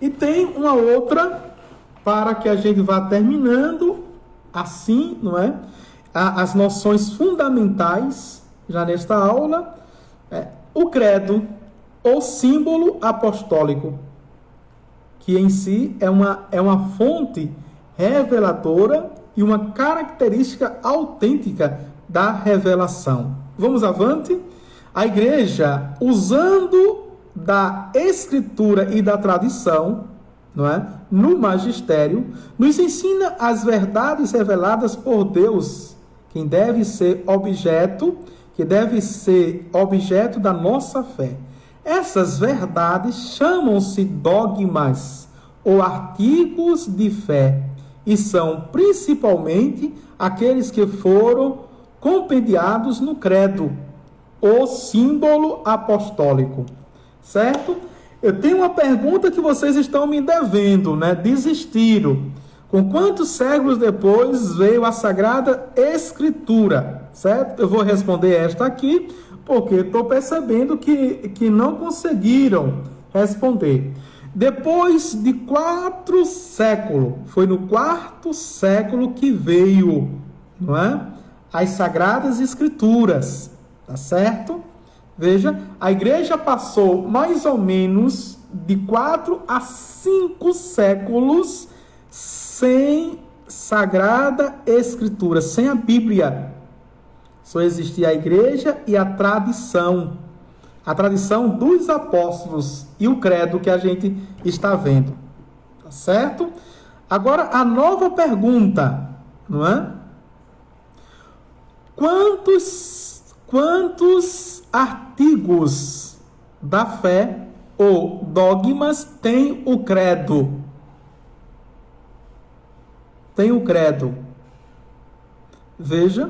E tem uma outra, para que a gente vá terminando, assim, não é? As noções fundamentais, já nesta aula, o credo, ou símbolo apostólico, que em si é uma fonte reveladora e uma característica autêntica da revelação. Vamos avante? A igreja, usando da escritura e da tradição, não é? No magistério, nos ensina as verdades reveladas por Deus, que deve ser objeto da nossa fé. Essas verdades chamam-se dogmas ou artigos de fé e são principalmente aqueles que foram compendiados no credo, o símbolo apostólico. Certo? Eu tenho uma pergunta que vocês estão me devendo, né? Desistiram. Com quantos séculos depois veio a Sagrada Escritura? Certo? Eu vou responder esta aqui, porque estou percebendo que não conseguiram responder. Depois de 4 séculos, foi no 4º século que veio, não é? As Sagradas Escrituras, tá certo? Veja, a igreja passou mais ou menos de 4 a 5 séculos sem Sagrada Escritura, sem a Bíblia. Só existia a igreja e a tradição dos apóstolos e o credo que a gente está vendo. Tá certo? Agora, a nova pergunta, não é? Quantos artigos da fé ou dogmas tem o credo? Tem o credo. Veja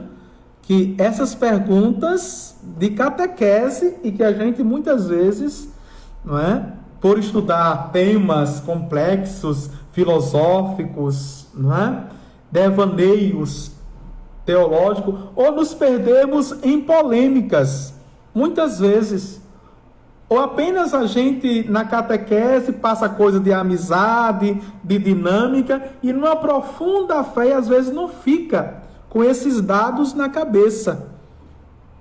que essas perguntas de catequese e que a gente muitas vezes, não é, por estudar temas complexos, filosóficos, não é, devaneios teológicos, ou nos perdemos em polêmicas, muitas vezes, ou apenas a gente na catequese passa coisa de amizade, de dinâmica, e não aprofunda a fé e às vezes não fica com esses dados na cabeça.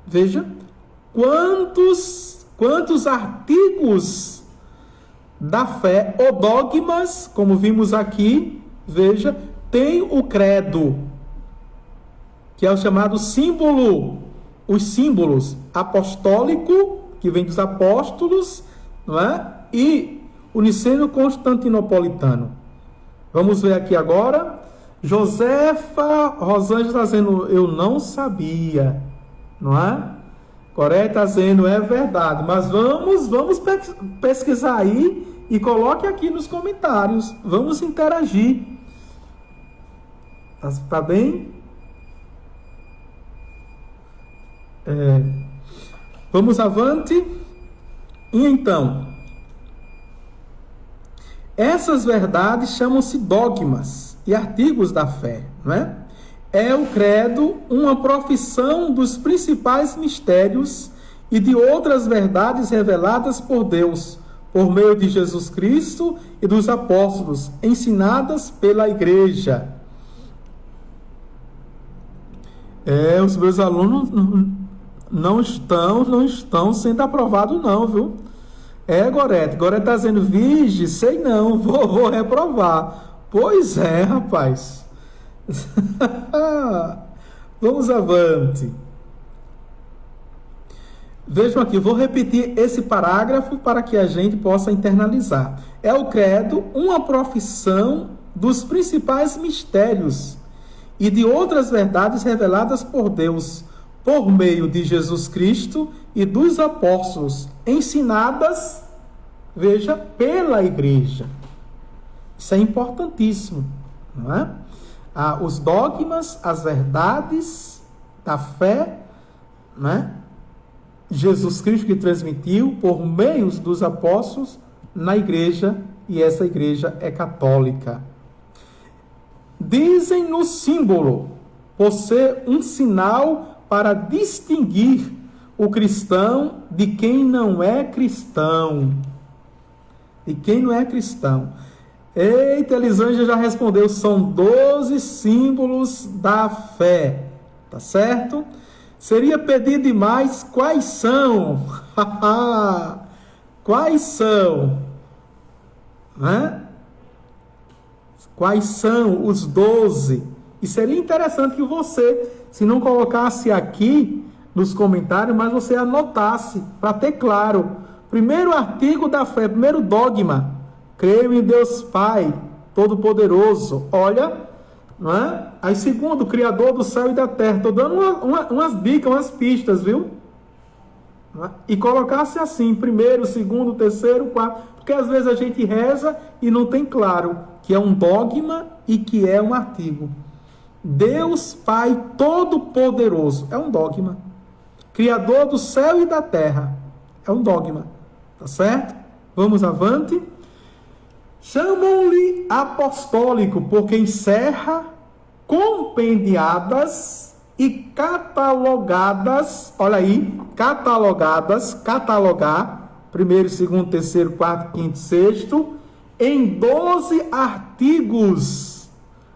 Veja, quantos artigos da fé ou dogmas, como vimos aqui, veja, tem o credo, que é o chamado símbolo, os símbolos apostólico, que vem dos apóstolos, não é? E o niceno-constantinopolitano. Vamos ver aqui agora. Josefa Rosângela está dizendo, eu não sabia, não é? Coreia está dizendo, é verdade, mas vamos pesquisar aí e coloque aqui nos comentários, vamos interagir. Tá bem? Vamos avante. E então, essas verdades chamam-se dogmas e artigos da fé, não é? É o credo uma profissão dos principais mistérios e de outras verdades reveladas por Deus, por meio de Jesus Cristo e dos apóstolos, ensinadas pela igreja. Os meus alunos não estão sendo aprovados não, viu? Gorete está dizendo, vige, sei não, vou reprovar. Pois é, rapaz. Vamos avante. Vejam aqui, vou repetir esse parágrafo para que a gente possa internalizar. É o credo uma profissão dos principais mistérios e de outras verdades reveladas por Deus, por meio de Jesus Cristo e dos apóstolos, ensinadas, veja, pela igreja. Isso é importantíssimo, não é? Os dogmas, as verdades da fé, não é? Jesus Cristo que transmitiu por meio dos apóstolos na igreja, e essa igreja é católica. Dizem no símbolo, por ser um sinal para distinguir o cristão de quem não é cristão. De quem não é cristão. Eita, Elisângela já respondeu, são 12 símbolos da fé. Tá certo? Seria pedir demais, quais são? Quais são? Né? Quais são os 12? E seria interessante que você, se não colocasse aqui nos comentários, mas você anotasse, para ter claro. Primeiro artigo da fé, primeiro dogma. Creio em Deus Pai, Todo-Poderoso. Olha, não é? Aí segundo, Criador do céu e da terra. Estou dando umas dicas, umas pistas, viu? E colocasse assim, primeiro, segundo, terceiro, quarto. Porque às vezes a gente reza e não tem claro que é um dogma e que é um artigo. Deus Pai Todo-Poderoso é um dogma. Criador do céu e da terra é um dogma. Tá certo? Vamos avante. Chamam-lhe apostólico porque encerra compendiadas e catalogadas, olha aí, catalogar, primeiro, segundo, terceiro, quarto, quinto, sexto, em 12 artigos,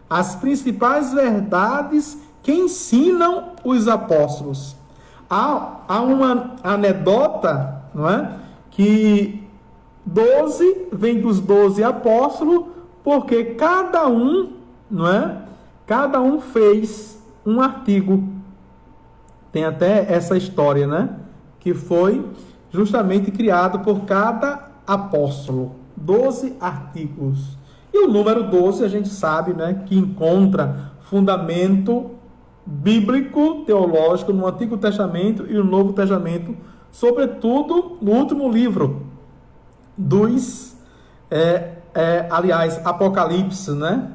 as principais verdades que ensinam os apóstolos. Há uma anedota, não é? Que 12 vem dos 12 apóstolos, porque cada um, não é? Cada um fez um artigo. Tem até essa história, né? Que foi justamente criado por cada apóstolo. 12 artigos. E o número 12 a gente sabe, né? Que encontra fundamento bíblico, teológico no Antigo Testamento e no Novo Testamento, sobretudo no último livro dos, aliás, Apocalipse, né?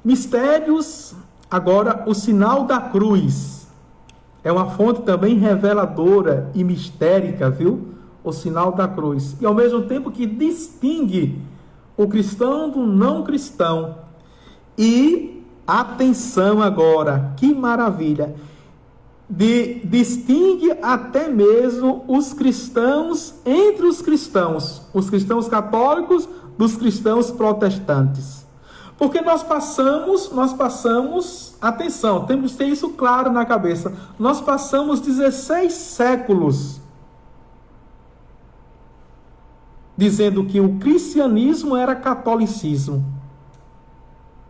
Mistérios, agora o sinal da cruz. É uma fonte também reveladora e mistérica, viu? O sinal da cruz. E ao mesmo tempo que distingue o cristão do não cristão. E, atenção agora, que maravilha! Distingue até mesmo os cristãos entre os cristãos católicos dos cristãos protestantes. Porque nós passamos, atenção, temos que ter isso claro na cabeça, nós passamos 16 séculos dizendo que o cristianismo era catolicismo.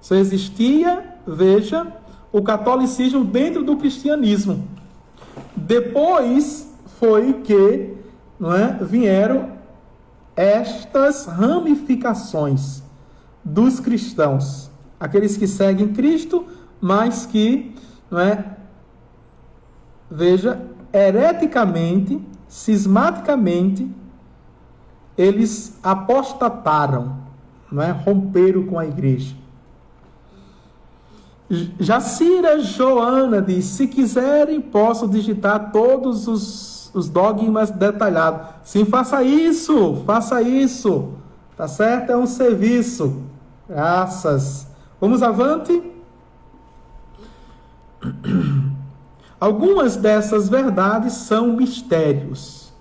Só existia, veja, o catolicismo dentro do cristianismo. Depois foi que, não é, vieram estas ramificações dos cristãos, aqueles que seguem Cristo, mas que, não é, veja, hereticamente, cismaticamente, eles apostataram, não é? Romperam com a igreja. Jacira Joana diz: se quiserem, posso digitar todos os dogmas detalhados. Sim, faça isso, tá certo? É um serviço. Graças. Vamos avante? Algumas dessas verdades são mistérios,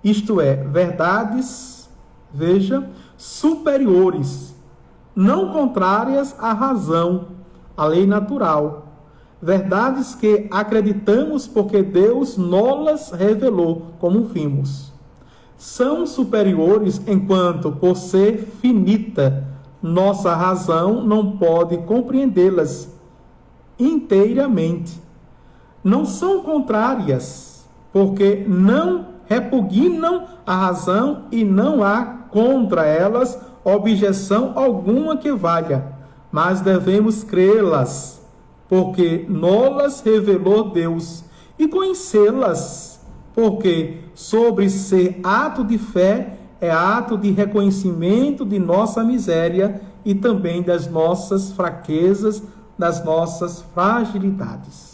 isto é, verdades, veja, superiores, não contrárias à razão, à lei natural, verdades que acreditamos porque Deus nolas revelou, como vimos. São superiores enquanto, por ser finita, nossa razão não pode compreendê-las inteiramente. Não são contrárias, porque não repugnam a razão e não há contra elas objeção alguma que valha, mas devemos crê-las, porque nolas revelou Deus, e conhecê-las, porque sobre ser ato de fé é ato de reconhecimento de nossa miséria e também das nossas fraquezas, das nossas fragilidades.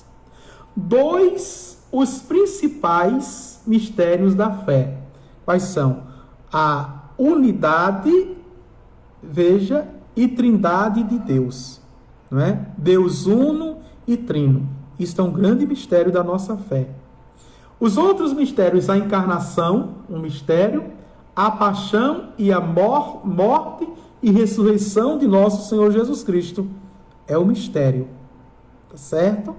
Os principais mistérios da fé. Quais são? A unidade, veja, e trindade de Deus. Não é? Deus uno e trino. Isto é um grande mistério da nossa fé. Os outros mistérios, a encarnação, um mistério, a paixão e a morte e ressurreição de nosso Senhor Jesus Cristo. É o mistério. Tá certo?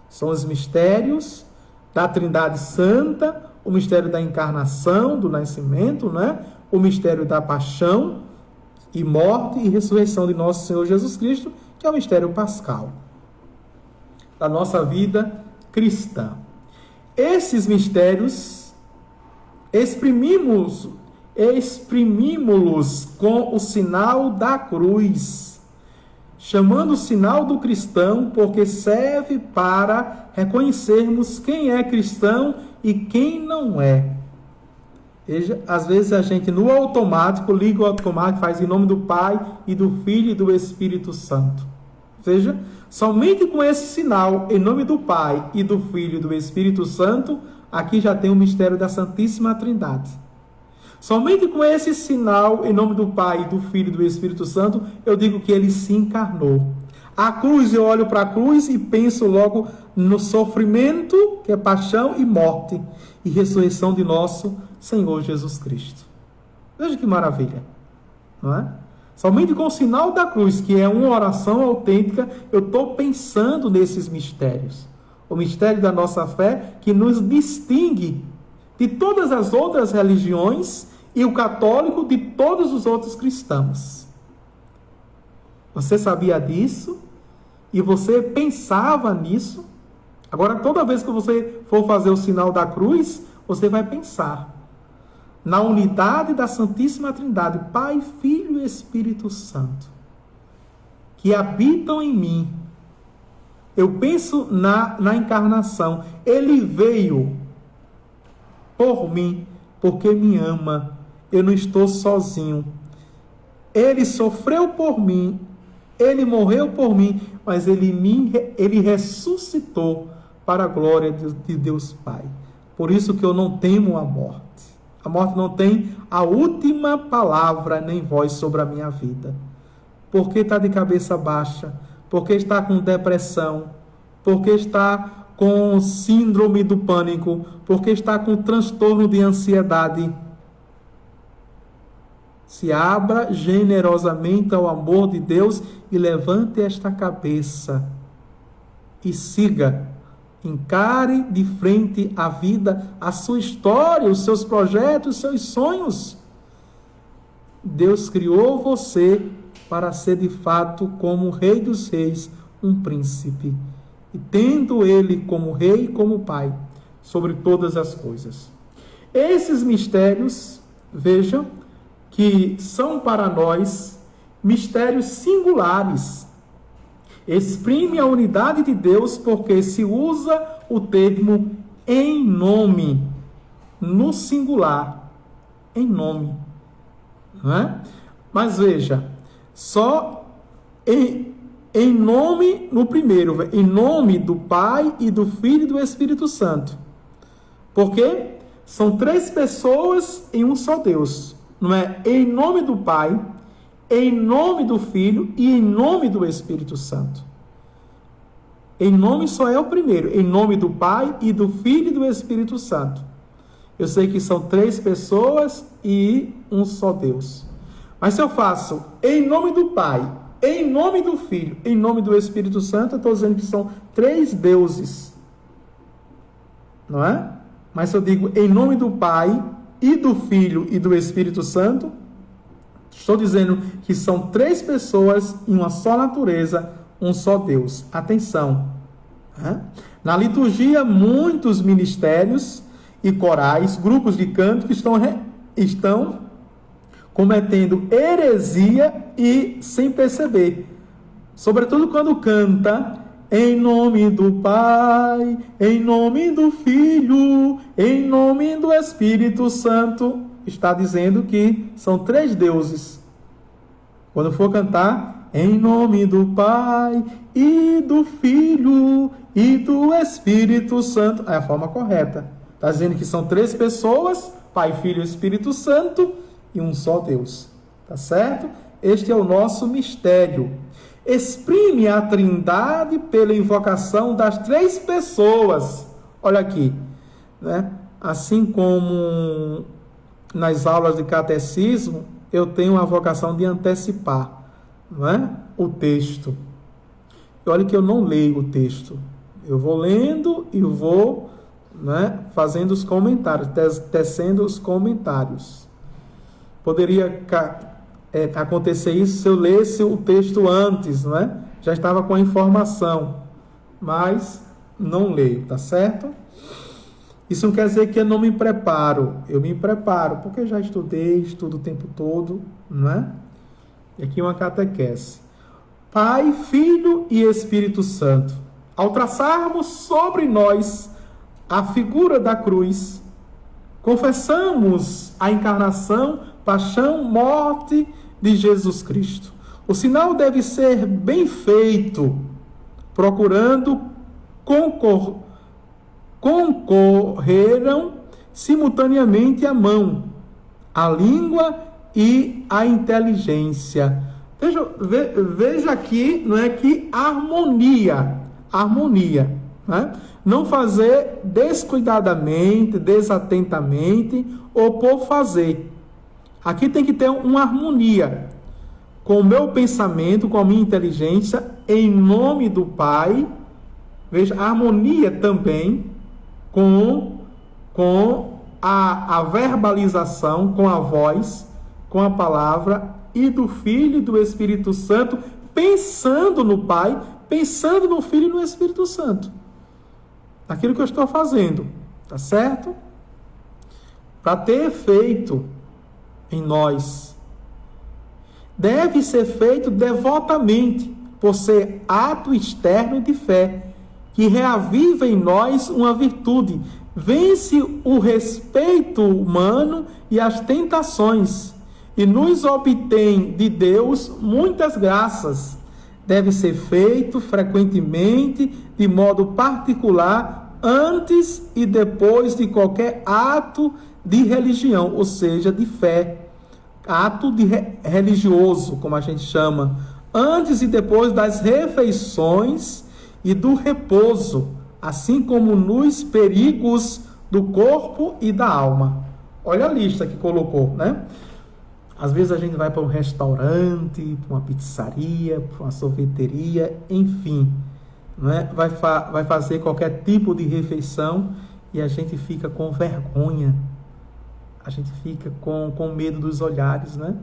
São os mistérios da Trindade Santa, o mistério da encarnação, do nascimento, né? O mistério da paixão e morte e ressurreição de nosso Senhor Jesus Cristo, que é o mistério pascal da nossa vida cristã. Esses mistérios exprimimos-los com o sinal da cruz, chamando o sinal do cristão, porque serve para reconhecermos quem é cristão e quem não é. Veja, às vezes a gente no automático, liga o automático, faz em nome do Pai e do Filho e do Espírito Santo. Veja, somente com esse sinal, em nome do Pai e do Filho e do Espírito Santo, aqui já tem o mistério da Santíssima Trindade. Somente com esse sinal, em nome do Pai, do Filho e do Espírito Santo, eu digo que ele se encarnou. A cruz, eu olho para a cruz e penso logo no sofrimento, que é paixão e morte, e ressurreição de nosso Senhor Jesus Cristo. Veja que maravilha, não é? Somente com o sinal da cruz, que é uma oração autêntica, eu estou pensando nesses mistérios. O mistério da nossa fé, que nos distingue de todas as outras religiões e o católico de todos os outros cristãos. Você sabia disso? E você pensava nisso? Agora, toda vez que você for fazer o sinal da cruz, você vai pensar na unidade da Santíssima Trindade, Pai, Filho e Espírito Santo, que habitam em mim. Eu penso na encarnação. Ele veio por mim, porque me ama. Eu não estou sozinho. Ele sofreu por mim, ele morreu por mim, mas ele ressuscitou para a glória de Deus Pai. Por isso que eu não temo a morte. A morte não tem a última palavra nem voz sobre a minha vida. Porque está de cabeça baixa, porque está com depressão, porque está com síndrome do pânico, porque está com transtorno de ansiedade. Se abra generosamente ao amor de Deus e levante esta cabeça e siga. Encare de frente a vida, a sua história, os seus projetos, os seus sonhos. Deus criou você para ser de fato, como o Rei dos Reis, um príncipe. E tendo ele como Rei e como Pai sobre todas as coisas. Esses mistérios, vejam, que são para nós mistérios singulares. Exprime a unidade de Deus porque se usa o termo em nome, no singular, em nome. Não é? Mas veja, Só em nome, no primeiro, em nome do Pai e do Filho e do Espírito Santo. Por quê? São 3 pessoas em um só Deus. Não é em nome do Pai, em nome do Filho e em nome do Espírito Santo. Em nome só é o primeiro, em nome do Pai e do Filho e do Espírito Santo. Eu sei que são 3 pessoas e um só Deus. Mas se eu faço em nome do Pai, em nome do Filho, em nome do Espírito Santo, eu estou dizendo que são 3 deuses. Não é? Mas se eu digo em nome do Pai e do Filho e do Espírito Santo, estou dizendo que são 3 pessoas em uma só natureza, um só Deus. Atenção. Na liturgia, muitos ministérios e corais, grupos de canto que estão cometendo heresia e sem perceber. Sobretudo quando canta em nome do Pai, em nome do Filho, em nome do Espírito Santo. Está dizendo que são 3 deuses. Quando for cantar em nome do Pai e do Filho e do Espírito Santo, é a forma correta. Está dizendo que são 3 pessoas, Pai, Filho e Espírito Santo, e um só Deus. Tá certo? Este é o nosso mistério. Exprime a Trindade pela invocação das 3 pessoas. Olha aqui, né? Assim como nas aulas de catecismo, eu tenho a vocação de antecipar, não é? O texto. E olha que eu não leio o texto. Eu vou lendo e vou, né, fazendo os comentários, tecendo os comentários. Poderia acontecer isso se eu lesse o texto antes, não é? Já estava com a informação, mas não leio, tá certo? Isso não quer dizer que eu não me preparo. Eu me preparo, porque já estudei, estudo o tempo todo, não é? E aqui uma catequese. Pai, Filho e Espírito Santo. Ao traçarmos sobre nós a figura da cruz, confessamos a encarnação, paixão, morte de Jesus Cristo. O sinal deve ser bem feito, procurando concorreram simultaneamente a mão, a língua e a inteligência. Veja aqui, não é, que harmonia, né? Não fazer descuidadamente, desatentamente ou por fazer. Aqui tem que ter uma harmonia com o meu pensamento, com a minha inteligência, em nome do Pai. Veja, a harmonia também com a verbalização, com a voz, com a palavra, e do Filho e do Espírito Santo, pensando no Pai, pensando no Filho e no Espírito Santo. Naquilo que eu estou fazendo, tá certo? Para ter efeito em nós, deve ser feito devotamente, por ser ato externo de fé, que reaviva em nós uma virtude, vence o respeito humano e as tentações, e nos obtém de Deus muitas graças. Deve ser feito frequentemente, de modo particular, antes e depois de qualquer ato de religião, ou seja, de fé. Ato de religioso, como a gente chama. Antes e depois das refeições e do repouso, assim como nos perigos do corpo e da alma. Olha a lista que colocou, né? Às vezes a gente vai para um restaurante, para uma pizzaria, para uma sorveteria, enfim, né? Vai fazer qualquer tipo de refeição e a gente fica com vergonha, a gente fica com medo dos olhares, né?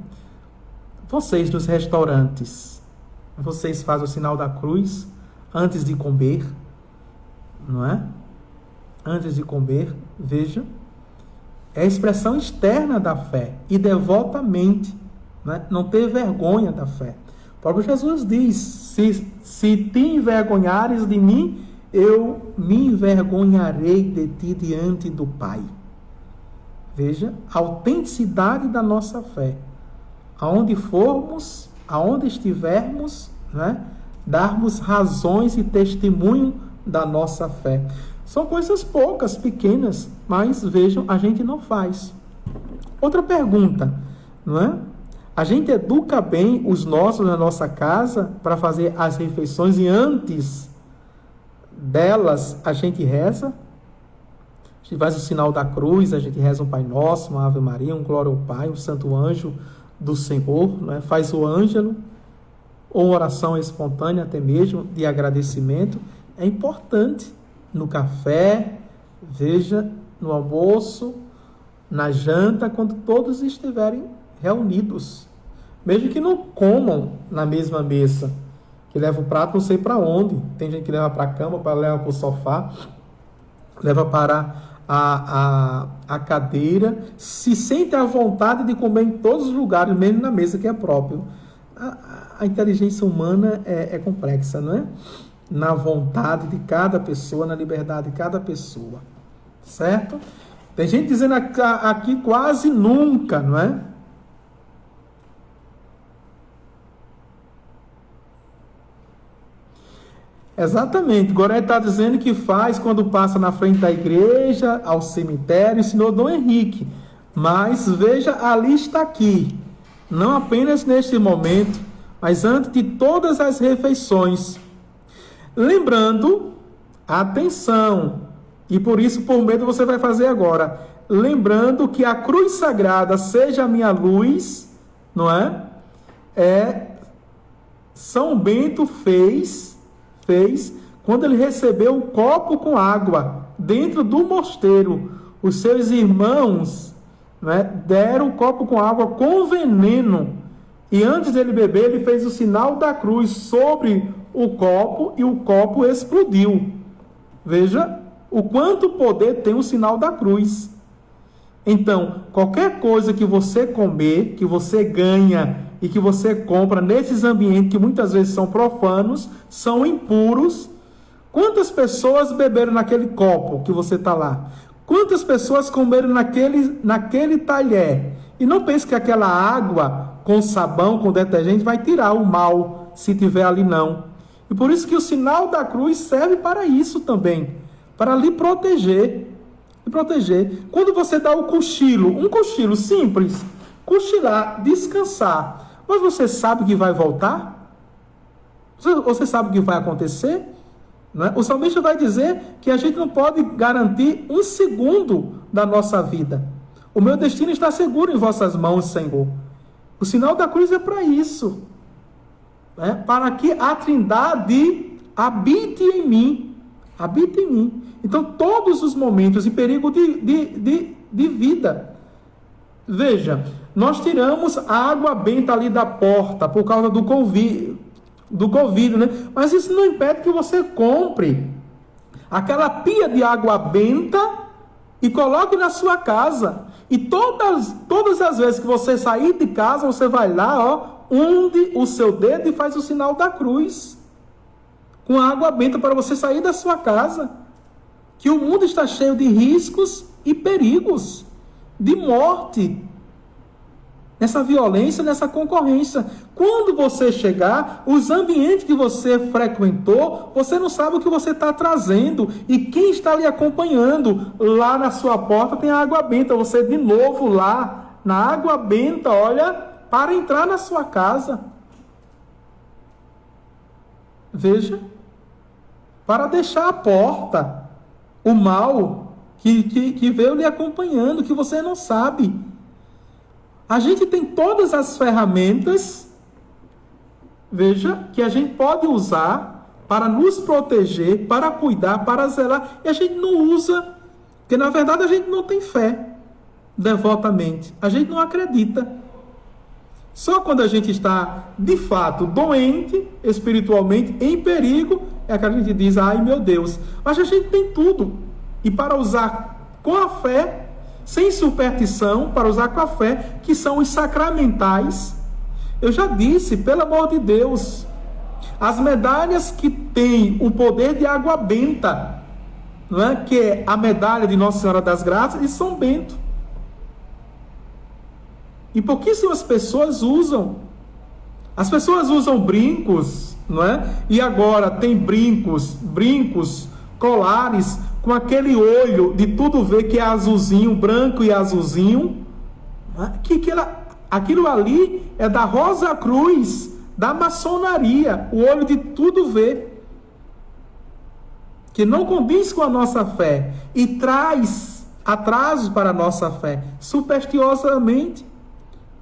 Vocês dos restaurantes, vocês fazem o sinal da cruz antes de comer, não é? Antes de comer, veja. É a expressão externa da fé, e devotamente, né? Não ter vergonha da fé. O próprio Jesus diz, se te envergonhares de mim, eu me envergonharei de ti diante do Pai. Veja, a autenticidade da nossa fé. Aonde formos, aonde estivermos, né, darmos razões e testemunho da nossa fé. São coisas poucas, pequenas, mas vejam, a gente não faz. Outra pergunta, não é? A gente educa bem os nossos na nossa casa para fazer as refeições e antes delas a gente reza? A gente faz o sinal da cruz, a gente reza um Pai Nosso, uma Ave Maria, um Glória ao Pai, um Santo Anjo do Senhor, não é? Faz o ângelo, ou uma oração espontânea até mesmo de agradecimento. É importante no café, veja, no almoço, na janta, quando todos estiverem reunidos. Mesmo que não comam na mesma mesa, que leva o prato não sei para onde. Tem gente que leva para a cama, leva para o sofá, leva para a cadeira, se sente à vontade de comer em todos os lugares, mesmo na mesa que é próprio. A inteligência humana é complexa, não é? Na vontade de cada pessoa, na liberdade de cada pessoa, certo? Tem gente dizendo aqui quase nunca, não é? Exatamente. Gorete está dizendo que faz quando passa na frente da igreja, ao cemitério, ensinou Dom Henrique. Mas veja, a lista aqui. Não apenas neste momento, mas antes de todas as refeições. Lembrando, atenção, e por isso, por medo, você vai fazer agora. Lembrando que a cruz sagrada seja a minha luz, não é? São Bento fez quando ele recebeu um copo com água dentro do mosteiro. Os seus irmãos, né, deram um copo com água com veneno. E antes dele beber, ele fez o sinal da cruz sobre o copo e o copo explodiu. Veja o quanto poder tem o sinal da cruz. Então, qualquer coisa que você comer, que você ganha e que você compra nesses ambientes que muitas vezes são profanos, são impuros. Quantas pessoas beberam naquele copo que você está lá? Quantas pessoas comeram naquele talher? E não pense que aquela água com sabão, com detergente, vai tirar o mal, se tiver ali não. E por isso que o sinal da cruz serve para isso também, para lhe proteger. Quando você dá o cochilo, um cochilo simples, cochilar, descansar, mas você sabe que vai voltar? Você sabe o que vai acontecer? Não é? O salmista vai dizer que a gente não pode garantir um segundo da nossa vida. O meu destino está seguro em vossas mãos, Senhor. O sinal da cruz é para isso. É? Para que a Trindade habite em mim. Habite em mim. Então, todos os momentos de perigo de vida. Veja, nós tiramos a água benta ali da porta por causa do Covid, né? Mas isso não impede que você compre aquela pia de água benta e coloque na sua casa. E todas as vezes que você sair de casa, você vai lá, hunde o seu dedo e faz o sinal da cruz com a água benta para você sair da sua casa. Que o mundo está cheio de riscos e perigos, de morte, nessa violência, nessa concorrência. Quando você chegar, os ambientes que você frequentou, você não sabe o que você está trazendo. E quem está lhe acompanhando, lá na sua porta tem a água benta. Você de novo lá, na água benta, olha, para entrar na sua casa. Veja, para deixar a porta, o mal que veio lhe acompanhando, que você não sabe. A gente tem todas as ferramentas, veja, que a gente pode usar para nos proteger, para cuidar, para zelar, e a gente não usa, porque na verdade a gente não tem fé devotamente, a gente não acredita. Só quando a gente está, de fato, doente, espiritualmente, em perigo, é que a gente diz, ai meu Deus, mas a gente tem tudo, e para usar com a fé, sem superstição, para usar com a fé, que são os sacramentais. Eu já disse, pelo amor de Deus, as medalhas que têm o poder de água benta, não é? Que é a medalha de Nossa Senhora das Graças e São Bento. E pouquíssimas pessoas usam. As pessoas usam brincos, não é? E agora tem brincos, colares, com aquele olho de tudo ver que é azulzinho, branco e azulzinho. Aquilo ali é da Rosa Cruz, da maçonaria, o olho de tudo ver, que não condiz com a nossa fé e traz atraso para a nossa fé, supersticiosamente.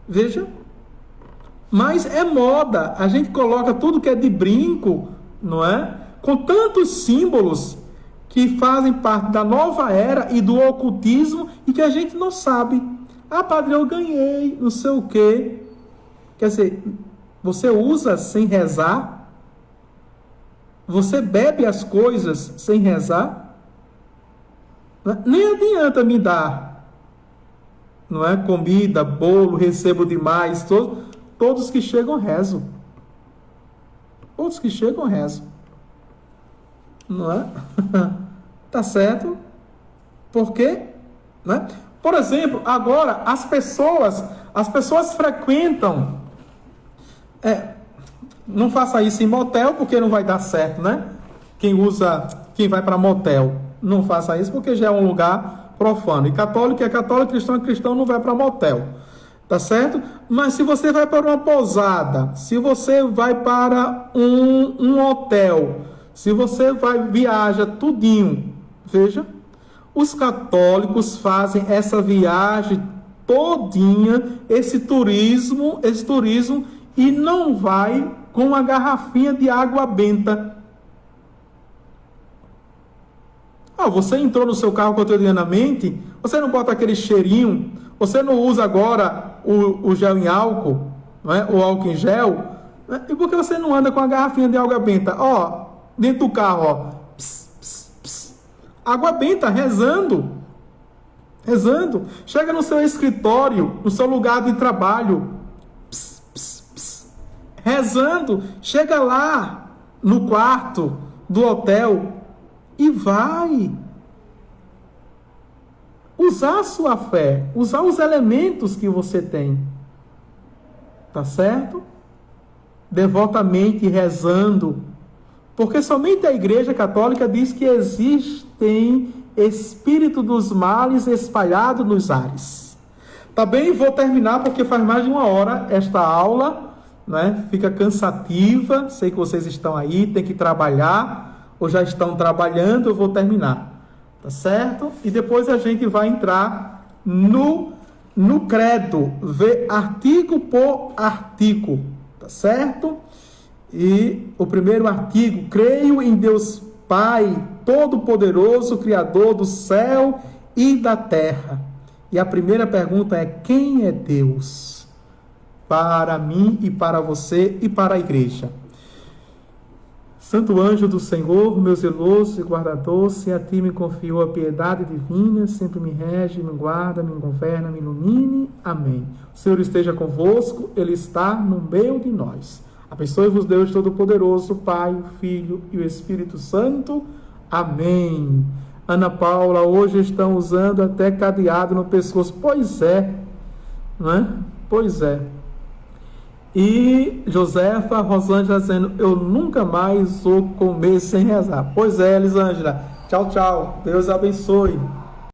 Veja, mas é moda, a gente coloca tudo que é de brinco, não é? Com tantos símbolos que fazem parte da nova era e do ocultismo e que a gente não sabe. Ah, padre, eu ganhei, não sei o quê. Quer dizer, você usa sem rezar? Você bebe as coisas sem rezar? Nem adianta me dar, não é? Comida, bolo, recebo demais, todos que chegam rezam. Todos que chegam rezam. Não é? Tá certo? Por quê? Não é? Por exemplo, agora as pessoas frequentam. Não faça isso em motel, porque não vai dar certo, né? Quem vai para motel, não faça isso, porque já é um lugar profano. E católico é católico, cristão é cristão, não vai para motel. Tá certo? Mas se você vai para uma pousada, se você vai para um hotel, se você viaja tudinho, veja, os católicos fazem essa viagem todinha, esse turismo, e não vai com uma garrafinha de água benta. Você entrou no seu carro cotidianamente, você não bota aquele cheirinho, você não usa agora o gel em álcool, não é? O álcool em gel, né? E por que você não anda com a garrafinha de água benta? Dentro do carro, pss, pss, pss. Água benta, rezando. Chega no seu escritório, no seu lugar de trabalho, pss, pss, pss. Rezando. Chega lá no quarto do hotel e vai usar a sua fé, usar os elementos que você tem, tá certo? Devotamente rezando, porque somente a Igreja Católica diz que existem espírito dos males espalhado nos ares. Tá bem? Vou terminar porque faz mais de 1 hora esta aula, né? Fica cansativa, sei que vocês estão aí, tem que trabalhar, ou já estão trabalhando, eu vou terminar. Tá certo? E depois a gente vai entrar no credo, ver artigo por artigo, tá certo? E o primeiro artigo: creio em Deus Pai Todo-Poderoso, Criador do céu e da terra. E a primeira pergunta é: quem é Deus? Para mim e para você e para a igreja. Santo anjo do Senhor, meu zeloso e guardador, se a ti me confiou a piedade divina, sempre me rege, me guarda, me governa, me ilumine. Amém. O Senhor esteja convosco, Ele está no meio de nós. Abençoe-vos Deus Todo-Poderoso, Pai, o Filho e o Espírito Santo. Amém. Ana Paula, hoje estão usando até cadeado no pescoço. Pois é, não é? Pois é. E Josefa Rosângela dizendo: eu nunca mais vou comer sem rezar. Pois é, Elisângela. Tchau, tchau. Deus abençoe.